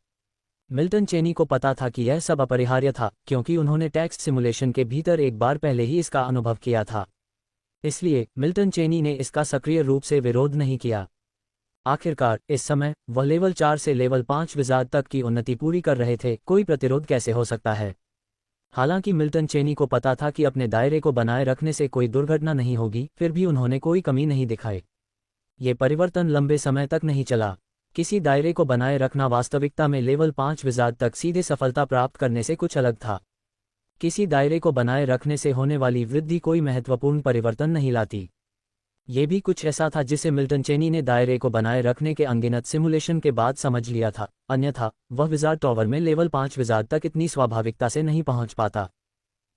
मिल्टन चेनी को पता था कि यह सब अपरिहार्य था, क्योंकि उन्होंने टेक्स्ट सिमुलेशन के भीतर एक बार पहले ही इसका अनुभव किया था। इसलिए मिल्टन चेनी ने इसका सक्रिय रूप से विरोध नहीं किया। आखिरकार इस समय वह लेवल 4 से लेवल 5 विजार्ड तक की उन्नति पूरी कर रहे थे। कोई प्रतिरोध कैसे हो सकता है? हालांकि मिल्टन चेनी को पता था कि अपने दायरे को बनाए रखने से कोई दुर्घटना नहीं होगी, फिर भी उन्होंने कोई कमी नहीं दिखाई। ये परिवर्तन लंबे समय तक नहीं चला। किसी दायरे को बनाए रखना वास्तविकता में लेवल 5 विज़ार्ड तक सीधे सफलता प्राप्त करने से कुछ अलग था। किसी दायरे को बनाए रखने से होने वाली वृद्धि कोई महत्वपूर्ण परिवर्तन नहीं लाती। ये भी कुछ ऐसा था जिसे मिल्टन चेनी ने दायरे को बनाए रखने के अनगिनत सिमुलेशन के बाद समझ लिया था, अन्यथा वह विज़ार्ड टॉवर में लेवल 5 विज़ार्ड तक इतनी स्वाभाविकता से नहीं पहुंच पाता।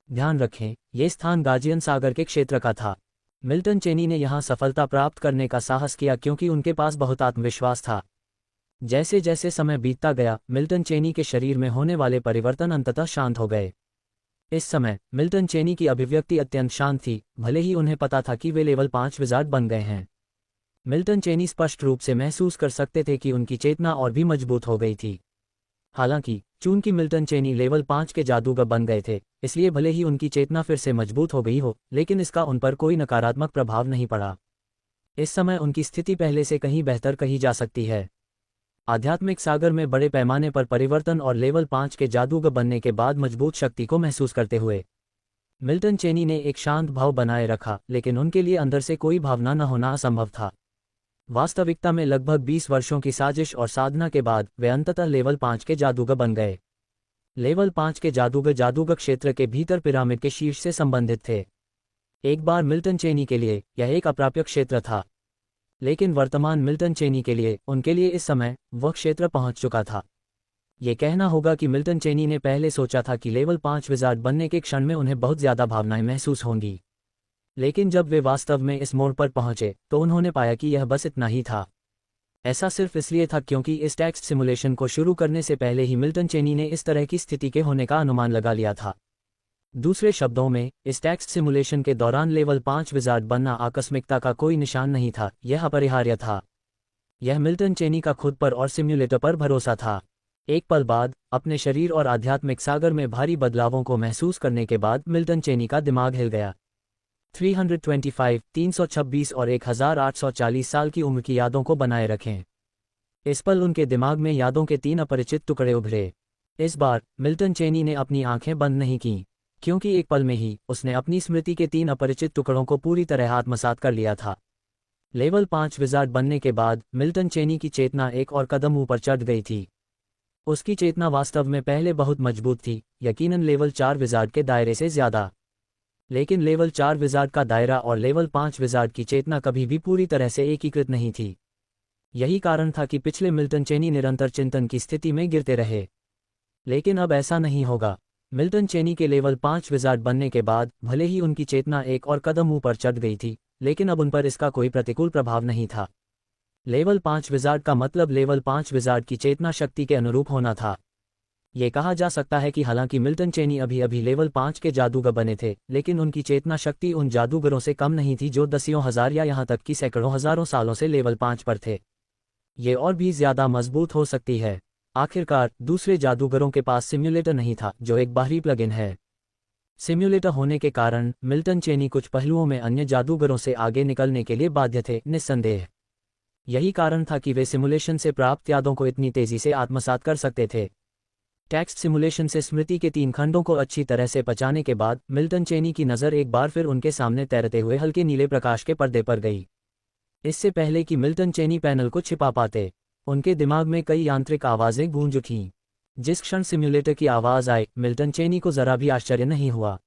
ध्यान रखें, ये स्थान गार्जियन सागर के क्षेत्र का था। मिल्टन चेनी ने यहाँ सफलता प्राप्त करने का साहस किया क्योंकि उनके पास बहुत आत्मविश्वास था। जैसे जैसे समय बीतता गया, मिल्टन चेनी के शरीर में होने वाले परिवर्तन अंततः शांत हो गए। इस समय मिल्टन चेनी की अभिव्यक्ति अत्यंत शांत थी, भले ही उन्हें पता था कि वे लेवल 5 विज़ार्ड बन गए हैं। मिल्टन चेनी स्पष्ट रूप से महसूस कर सकते थे कि उनकी चेतना और भी मजबूत हो गई थी। हालांकि चूंकि मिल्टन चेनी लेवल 5 के जादूगर बन गए थे, इसलिए भले ही उनकी चेतना फिर से मजबूत हो गई हो, लेकिन इसका उन पर कोई नकारात्मक प्रभाव नहीं पड़ा। इस समय उनकी स्थिति पहले से कहीं बेहतर कही जा सकती है। आध्यात्मिक सागर में बड़े पैमाने पर परिवर्तन और लेवल 5 के जादूगर बनने के बाद मजबूत शक्ति को महसूस करते हुए मिल्टन चेनी ने एक शांत भाव बनाए रखा, लेकिन उनके लिए अंदर से कोई भावना न होना असंभव था। वास्तविकता में लगभग 20 वर्षों की साजिश और साधना के बाद वे अंततः लेवल 5 के जादूगर बन गए। लेवल 5 के जादूगर क्षेत्र के भीतर पिरामिड के शीर्ष से संबंधित थे। एक बार मिल्टन चेनी के लिए यह एक अप्राप्य क्षेत्र था, लेकिन वर्तमान मिल्टन चेनी के लिए उनके लिए इस समय वह क्षेत्र पहुंच चुका था। ये कहना होगा कि मिल्टन चेनी ने पहले सोचा था कि लेवल 5 विज़ार्ड बनने के क्षण में उन्हें बहुत ज़्यादा भावनाएं महसूस होंगी, लेकिन जब वे वास्तव में इस मोड़ पर पहुंचे तो उन्होंने पाया कि यह बस इतना ही था। ऐसा सिर्फ इसलिए था क्योंकि इस टेक्स्ट सिमुलेशन को शुरू करने से पहले ही मिल्टन चेनी ने इस तरह की स्थिति के होने का अनुमान लगा लिया था। दूसरे शब्दों में, इस टेक्स्ट सिमुलेशन के दौरान लेवल 5 विज़ार्ड बनना आकस्मिकता का कोई निशान नहीं था, यह अपरिहार्य था। यह मिल्टन चेनी का खुद पर और सिम्युलेटर पर भरोसा था। एक पल बाद, अपने शरीर और आध्यात्मिक सागर में भारी बदलावों को महसूस करने के बाद मिल्टन चेनी का दिमाग हिल गया। 325, 326 और 1840 साल की उम्र की यादों को बनाए रखें। इस पल उनके दिमाग में यादों के 3 अपरिचित टुकड़े उभरे। इस बार मिल्टन चेनी ने अपनी आंखें बंद नहीं कीं, क्योंकि एक पल में ही उसने अपनी स्मृति के 3 अपरिचित टुकड़ों को पूरी तरह आत्मसात कर लिया था। लेवल 5 विज़ार्ड बनने के बाद मिल्टन चेनी की चेतना एक और कदम ऊपर चढ़ गई थी। उसकी चेतना वास्तव में पहले बहुत मजबूत थी, यकीनन लेवल 4 विज़ार्ड के दायरे से ज़्यादा। लेकिन लेवल 4 विज़ार्ड का दायरा और लेवल 5 विज़ार्ड की चेतना कभी भी पूरी तरह से एकीकृत नहीं थी। यही कारण था कि पिछले मिल्टन चेनी निरंतर चिंतन की स्थिति में गिरते रहे। लेकिन अब ऐसा नहीं होगा। मिल्टन चेनी के लेवल 5 विज़ार्ड बनने के बाद भले ही उनकी चेतना एक और कदम ऊपर चढ़ गई थी, लेकिन अब उन पर इसका कोई प्रतिकूल प्रभाव नहीं था। लेवल 5 विज़ार्ड का मतलब लेवल 5 विज़ार्ड की चेतना शक्ति के अनुरूप होना था। ये कहा जा सकता है कि हालांकि मिल्टन चेनी अभी अभी लेवल 5 के जादूगर बने थे, लेकिन उनकी चेतना शक्ति उन जादूगरों से कम नहीं थी जो दसियों हजार या यहाँ तक कि सैकड़ों हजारों सालों से लेवल 5 पर थे। ये और भी ज़्यादा मजबूत हो सकती है। आखिरकार दूसरे जादूगरों के पास सिम्युलेटर नहीं था, जो एक बाहरी प्लगइन है। सिम्युलेटर होने के कारण मिल्टन चेनी कुछ पहलुओं में अन्य जादूगरों से आगे निकलने के लिए बाध्य थे, निस्संदेह। यही कारण था कि वे सिमुलेशन से प्राप्त यादों को इतनी तेजी से आत्मसात कर सकते थे। टेक्स्ट सिमुलेशन से स्मृति के 3 खंडों को अच्छी तरह से पचाने के बाद मिल्टन चेनी की नज़र एक बार फिर उनके सामने तैरते हुए हल्के नीले प्रकाश के पर्दे पर गई। इससे पहले कि मिल्टन चेनी पैनल को छिपा पाते, उनके दिमाग में कई यांत्रिक आवाज़ें गूंज उठीं। जिस क्षण सिम्युलेटर की आवाज़ आई, मिल्टन चेनी को ज़रा भी आश्चर्य नहीं हुआ।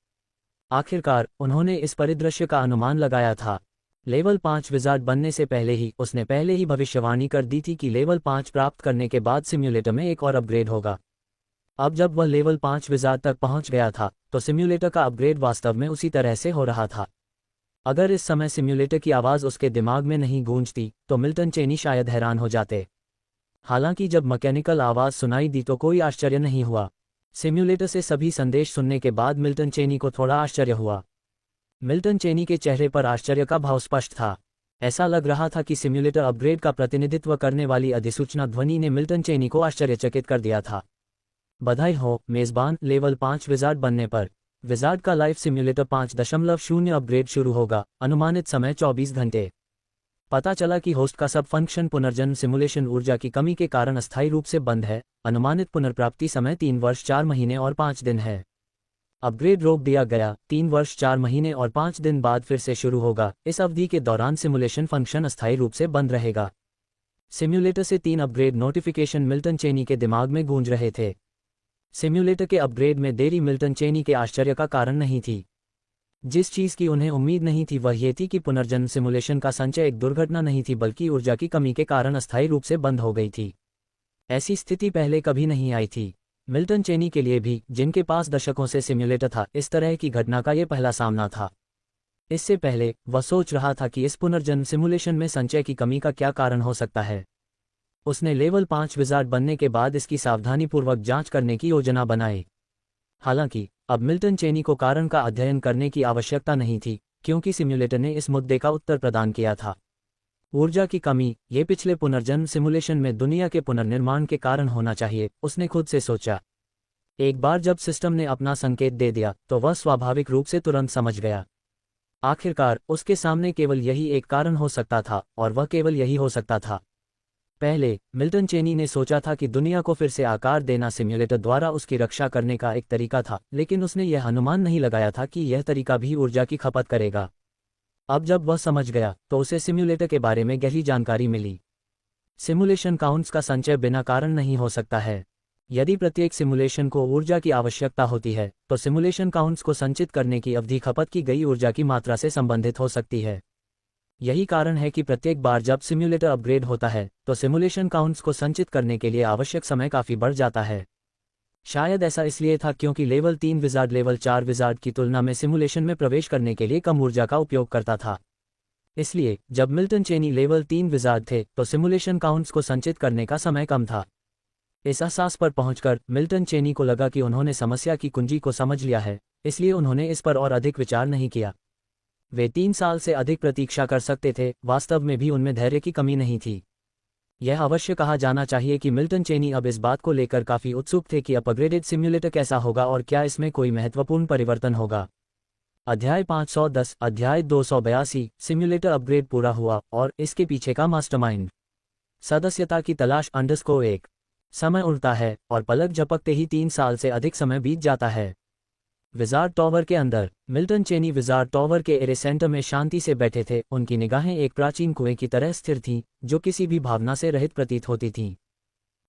आखिरकार उन्होंने इस परिदृश्य का अनुमान लगाया था। लेवल 5 विज़ार्ड बनने से पहले ही उसने पहले ही भविष्यवाणी कर दी थी कि लेवल 5 प्राप्त करने के बाद सिम्युलेटर में एक और अपग्रेड होगा। अब जब वह लेवल 5 विज़ार्ड तक पहुंच गया था, तो सिम्युलेटर का अपग्रेड वास्तव में उसी तरह से हो रहा था। अगर इस समय सिम्युलेटर की आवाज़ उसके दिमाग में नहीं गूंजती, तो मिल्टन चेनी शायद हैरान हो जाते। हालांकि जब मैकेनिकल आवाज़ सुनाई दी तो कोई आश्चर्य नहीं हुआ। सिम्युलेटर से सभी संदेश सुनने के बाद मिल्टन चेनी को थोड़ा आश्चर्य हुआ। मिल्टन चेनी के चेहरे पर आश्चर्य का भाव स्पष्ट था। ऐसा लग रहा था कि सिम्युलेटर अपग्रेड का प्रतिनिधित्व करने वाली अधिसूचना ध्वनि ने मिल्टन चेनी को आश्चर्यचकित कर दिया था। बधाई हो मेज़बान, लेवल 5 विज़ार्ड बनने पर। विज़ार्ड का लाइफ सिम्युलेटर 5.0 अपग्रेड शुरू होगा। अनुमानित समय 24 घंटे। पता चला कि होस्ट का सब फंक्शन पुनर्जन्म सिमुलेशन ऊर्जा की कमी के कारण अस्थायी रूप से बंद है। अनुमानित पुनर्प्राप्ति समय 3 वर्ष 4 महीने और 5 दिन है। अपग्रेड रोक दिया गया। 3 वर्ष 4 महीने और 5 दिन बाद फिर से शुरू होगा। इस अवधि के दौरान सिमुलेशन फंक्शन अस्थायी रूप से बंद रहेगा। सिम्युलेटर से 3 अपग्रेड नोटिफिकेशन मिल्टन चेनी के दिमाग में गूंज रहे थे। सिम्युलेटर के अपग्रेड में देरी मिल्टन चेनी के आश्चर्य का कारण नहीं थी। जिस चीज़ की उन्हें उम्मीद नहीं थी वह ये थी कि पुनर्जन्म सिमुलेशन का संचय एक दुर्घटना नहीं थी बल्कि ऊर्जा की कमी के कारण अस्थायी रूप से बंद हो गई थी। ऐसी स्थिति पहले कभी नहीं आई थी। मिल्टन चेनी के लिए भी, जिनके पास दशकों से सिम्युलेटर था, इस तरह की घटना का ये पहला सामना था। इससे पहले वह सोच रहा था कि इस पुनर्जन्म सिमुलेशन में संचय की कमी का क्या कारण हो सकता है। उसने लेवल 5 विज़ार्ड बनने के बाद इसकी सावधानीपूर्वक जांच करने की योजना बनाई। हालांकि अब मिल्टन चेनी को कारण का अध्ययन करने की आवश्यकता नहीं थी, क्योंकि सिम्युलेटर ने इस मुद्दे का उत्तर प्रदान किया था। ऊर्जा की कमी ये पिछले पुनर्जन्म सिमुलेशन में दुनिया के पुनर्निर्माण के कारण होना चाहिए, उसने खुद से सोचा। एक बार जब सिस्टम ने अपना संकेत दे दिया तो वह स्वाभाविक रूप से तुरंत समझ गया। आखिरकार उसके सामने केवल यही एक कारण हो सकता था, और वह केवल यही हो सकता था। पहले मिल्टन चेनी ने सोचा था कि दुनिया को फिर से आकार देना सिम्युलेटर द्वारा उसकी रक्षा करने का एक तरीका था, लेकिन उसने यह अनुमान नहीं लगाया था कि यह तरीका भी ऊर्जा की खपत करेगा। अब जब वह समझ गया तो उसे सिम्युलेटर के बारे में गहरी जानकारी मिली। सिमुलेशन काउंट्स का संचय बिना कारण नहीं हो सकता है। यदि प्रत्येक सिमुलेशन को ऊर्जा की आवश्यकता होती है तो सिमुलेशन काउंट्स को संचित करने की अवधि खपत की गई ऊर्जा की मात्रा से संबंधित हो सकती है। यही कारण है कि प्रत्येक बार जब सिम्युलेटर अपग्रेड होता है तो सिमुलेशन काउंट्स को संचित करने के लिए आवश्यक समय काफ़ी बढ़ जाता है। शायद ऐसा इसलिए था क्योंकि लेवल 3 विज़ार्ड लेवल 4 विज़ार्ड की तुलना में सिमुलेशन में प्रवेश करने के लिए कम ऊर्जा का उपयोग करता था। इसलिए जब मिल्टन चेनी लेवल 3 विज़ार्ड थे तो सिमुलेशन काउंट्स को संचित करने का समय कम था। इस एहसास पर पहुंचकर मिल्टन चेनी को लगा कि उन्होंने समस्या की कुंजी को समझ लिया है, इसलिए उन्होंने इस पर और अधिक विचार नहीं किया। वे 3 साल से अधिक प्रतीक्षा कर सकते थे, वास्तव में भी उनमें धैर्य की कमी नहीं थी। यह अवश्य कहा जाना चाहिए कि मिल्टन चेनी अब इस बात को लेकर काफ़ी उत्सुक थे कि अपग्रेडेड सिम्युलेटर कैसा होगा और क्या इसमें कोई महत्वपूर्ण परिवर्तन होगा। अध्याय 510 अध्याय 282 सिम्युलेटर अपग्रेड पूरा हुआ और इसके पीछे का मास्टरमाइंड। सदस्यता की तलाश _1। समय उड़ता है और पलक झपकते ही 3 साल से अधिक समय बीत जाता है। विज़ार्ड टॉवर के अंदर मिल्टन चेनी विज़ार्ड टॉवर के एरे सेंटर में शांति से बैठे थे। उनकी निगाहें एक प्राचीन कुएं की तरह स्थिर थीं, जो किसी भी भावना से रहित प्रतीत होती थीं।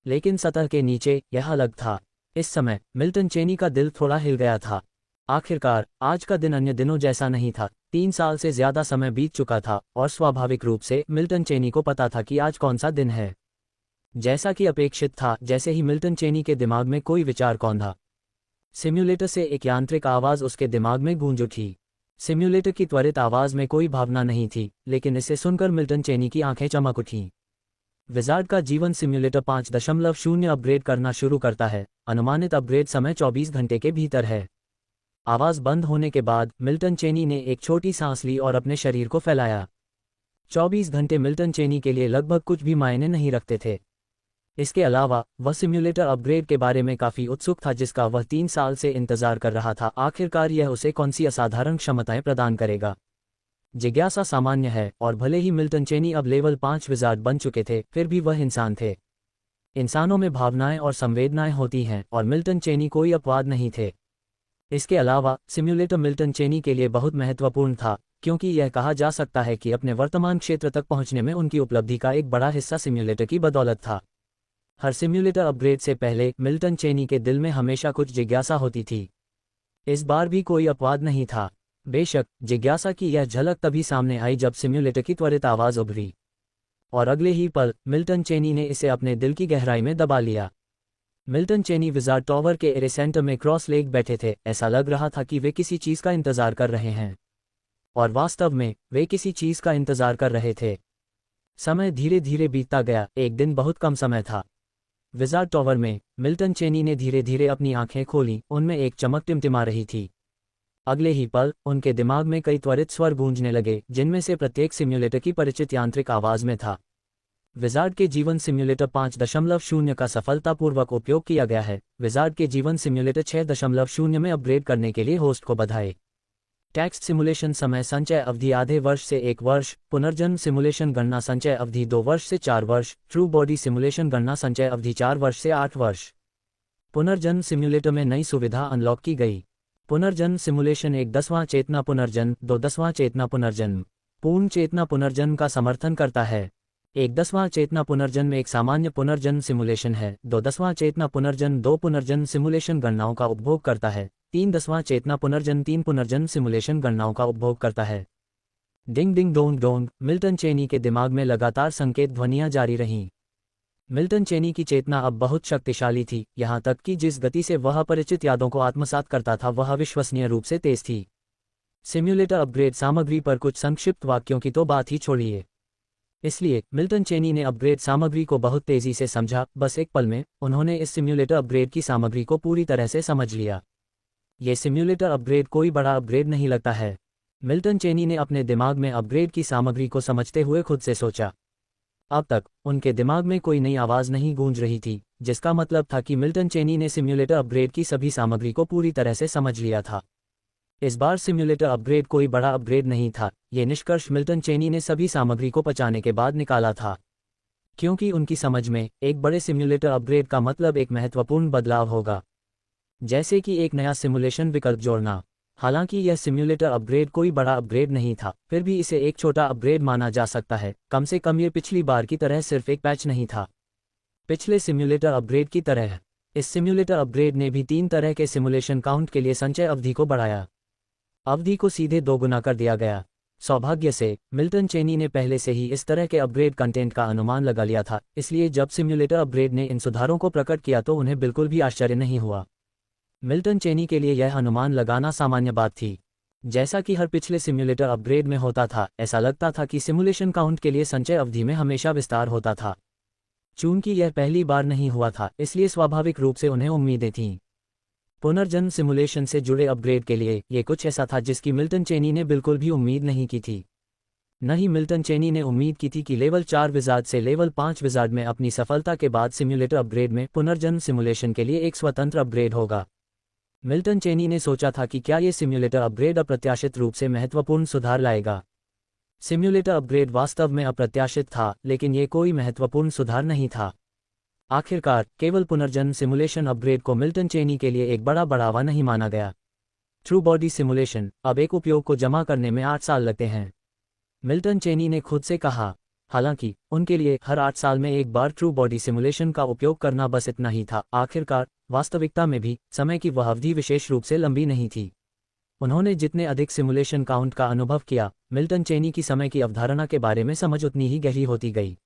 लेकिन सतह के नीचे यह अलग था। इस समय मिल्टन चेनी का दिल थोड़ा हिल गया था। आखिरकार आज का दिन अन्य दिनों जैसा नहीं था। 3 साल से ज्यादा समय बीत चुका था और स्वाभाविक रूप से मिल्टन चेनी को पता था कि आज कौन सा दिन है। जैसा कि अपेक्षित था, जैसे ही मिल्टन चेनी के दिमाग में कोई विचार कौंधा, सिम्युलेटर से एक यांत्रिक आवाज़ उसके दिमाग में गूंज उठी। सिम्युलेटर की त्वरित आवाज़ में कोई भावना नहीं थी, लेकिन इसे सुनकर मिल्टन चेनी की आंखें चमक उठीं। विज़ार्ड का जीवन सिम्युलेटर 5.0 अपग्रेड करना शुरू करता है। अनुमानित अपग्रेड समय 24 घंटे के भीतर है। आवाज़ बंद होने के बाद मिल्टन चेनी ने एक छोटी सांस ली और अपने शरीर को फैलाया। 24 घंटे मिल्टन चेनी के लिए लगभग कुछ भी मायने नहीं रखते थे। इसके अलावा वह सिम्युलेटर अपग्रेड के बारे में काफ़ी उत्सुक था, जिसका वह 3 साल से इंतजार कर रहा था। आखिरकार यह उसे कौन सी असाधारण क्षमताएं प्रदान करेगा। जिज्ञासा सामान्य है, और भले ही मिल्टन चेनी अब लेवल 5 विज़ार्ड बन चुके थे, फिर भी वह इंसान थे। इंसानों में भावनाएं और संवेदनाएं होती हैं, और मिल्टन चेनी कोई अपवाद नहीं थे। इसके अलावा सिम्युलेटर मिल्टन चेनी के लिए बहुत महत्वपूर्ण था, क्योंकि यह कहा जा सकता है कि अपने वर्तमान क्षेत्र तक पहुंचने में उनकी उपलब्धि का एक बड़ा हिस्सा सिम्युलेटर की बदौलत था। हर सिम्युलेटर अपग्रेड से पहले मिल्टन चेनी के दिल में हमेशा कुछ जिज्ञासा होती थी। इस बार भी कोई अपवाद नहीं था। बेशक जिज्ञासा की यह झलक तभी सामने आई जब सिम्युलेटर की त्वरित आवाज़ उभरी, और अगले ही पल मिल्टन चेनी ने इसे अपने दिल की गहराई में दबा लिया। मिल्टन चेनी विज़ार्ड टॉवर के एरे सेंटर में क्रॉस लेग बैठे थे। ऐसा लग रहा था कि वे किसी चीज़ का इंतजार कर रहे हैं, और वास्तव में वे किसी चीज़ का इंतजार कर रहे थे। समय धीरे धीरे बीतता गया। एक दिन बहुत कम समय था। विज़ार्ड टॉवर में मिल्टन चेनी ने धीरे धीरे अपनी आंखें खोलीं। उनमें एक चमक टिमटिमा रही थी। अगले ही पल उनके दिमाग में कई त्वरित स्वर गूंजने लगे, जिनमें से प्रत्येक सिम्युलेटर की परिचित यांत्रिक आवाज़ में था। विज़ार्ड के जीवन सिम्युलेटर 5.0 का सफलतापूर्वक उपयोग किया गया है। विज़ार्ड के जीवन सिम्युलेटर 6.0 में अपग्रेड करने के लिए होस्ट को बधाई। टेक्स्ट सिमुलेशन समय संचय अवधि आधे वर्ष से 1 वर्ष। पुनर्जन्म सिमुलेशन गणना संचय अवधि 2 वर्ष से 4 वर्ष। ट्रू बॉडी सिमुलेशन गणना संचय अवधि 4 वर्ष से 8 वर्ष। पुनर्जन्म सिम्युलेटर में नई सुविधा अनलॉक की गई। पुनर्जन्म सिमुलेशन 1 10वां चेतना पुनर्जन्म, 2 10वां चेतना पुनर्जन्म, पूर्ण चेतना पुनर्जन्म का समर्थन करता है। एक 10वां चेतना पुनर्जन्म एक सामान्य पुनर्जन्म सिमुलेशन है। 10वां चेतना पुनर्जन्म 2 पुनर्जन्म सिमुलेशन गणनाओं का उपभोग करता है। 10वां चेतना पुनर्जन्म 3 पुनर्जन्म सिमुलेशन गणनाओं का उपभोग करता है। डिंग डिंग डोंग डोंग, मिल्टन चेनी के दिमाग में लगातार संकेत ध्वनियां जारी रहीं। मिल्टन चेनी की चेतना अब बहुत शक्तिशाली थी, यहाँ तक कि जिस गति से वह अपरिचित यादों को आत्मसात करता था वह विश्वसनीय रूप से तेज थी। सिम्युलेटर अपग्रेड सामग्री पर कुछ संक्षिप्त वाक्यों की तो बात ही छोड़िए। इसलिए मिल्टन चेनी ने अपग्रेड सामग्री को बहुत तेजी से समझा। बस एक पल में उन्होंने इस सिम्युलेटर अपग्रेड की सामग्री को पूरी तरह से समझ लिया। ये सिम्युलेटर अपग्रेड कोई बड़ा अपग्रेड नहीं लगता है। मिल्टन चेनी ने अपने दिमाग में अपग्रेड की सामग्री को समझते हुए खुद से सोचा। अब तक उनके दिमाग में कोई नई आवाज़ नहीं गूंज रही थी, जिसका मतलब था कि मिल्टन चेनी ने सिम्युलेटर अपग्रेड की सभी सामग्री को पूरी तरह से समझ लिया था। इस बार सिम्युलेटर अपग्रेड कोई बड़ा अपग्रेड नहीं था। ये निष्कर्ष मिल्टन चेनी ने सभी सामग्री को पचाने के बाद निकाला था, क्योंकि उनकी समझ में एक बड़े सिम्युलेटर अपग्रेड का मतलब एक महत्वपूर्ण बदलाव होगा, जैसे कि एक नया सिमुलेशन विकल्प जोड़ना। हालांकि यह सिम्युलेटर अपग्रेड कोई बड़ा अपग्रेड नहीं था, फिर भी इसे एक छोटा अपग्रेड माना जा सकता है। कम से कम ये पिछली बार की तरह सिर्फ एक पैच नहीं था। पिछले सिम्युलेटर अपग्रेड की तरह इस सिम्युलेटर अपग्रेड ने भी 3 तरह के सिमुलेशन काउंट के लिए संचय अवधि को बढ़ाया। अवधि को सीधे 2 गुना कर दिया गया। सौभाग्य से मिल्टन चेनी ने पहले से ही इस तरह के अपग्रेड कंटेंट का अनुमान लगा लिया था, इसलिए जब सिम्युलेटर अपग्रेड ने इन सुधारों को प्रकट किया तो उन्हें बिल्कुल भी आश्चर्य नहीं हुआ। मिल्टन चेनी के लिए यह अनुमान लगाना सामान्य बात थी। जैसा कि हर पिछले सिम्युलेटर अपग्रेड में होता था, ऐसा लगता था कि सिमुलेशन काउंट के लिए संचय अवधि में हमेशा विस्तार होता था। चूंकि यह पहली बार नहीं हुआ था, इसलिए स्वाभाविक रूप से उन्हें उम्मीदें थीं। पुनर्जन्म सिमुलेशन से जुड़े अपग्रेड के लिए ये कुछ ऐसा था जिसकी मिल्टन चेनी ने बिल्कुल भी उम्मीद नहीं की थी। न ही मिल्टन चेनी ने उम्मीद की थी कि लेवल 4 विज़ार्ड से लेवल 5 विज़ार्ड में अपनी सफलता के बाद सिम्युलेटर अपग्रेड में पुनर्जन्म सिमुलेशन के लिए एक स्वतंत्र अपग्रेड होगा। मिल्टन चेनी ने सोचा था कि क्या ये सिम्युलेटर अपग्रेड अप्रत्याशित रूप से महत्वपूर्ण सुधार लाएगा। सिम्युलेटर अपग्रेड वास्तव में अप्रत्याशित था, लेकिन ये कोई महत्वपूर्ण सुधार नहीं था। आखिरकार केवल पुनर्जन्म सिमुलेशन अपग्रेड को मिल्टन चेनी के लिए एक बड़ा बढ़ावा नहीं माना गया। ट्रू बॉडी सिमुलेशन अब एक उपयोग को जमा करने में 8 साल लगते हैं, मिल्टन चेनी ने खुद से कहा। हालांकि उनके लिए हर 8 साल में एक बार ट्रू बॉडी सिमुलेशन का उपयोग करना बस इतना ही था। आखिरकार वास्तविकता में भी समय की वह अवधि विशेष रूप से लंबी नहीं थी। उन्होंने जितने अधिक सिमुलेशन काउंट का अनुभव किया, मिल्टन चेनी की समय की अवधारणा के बारे में समझ उतनी ही गहरी होती गई।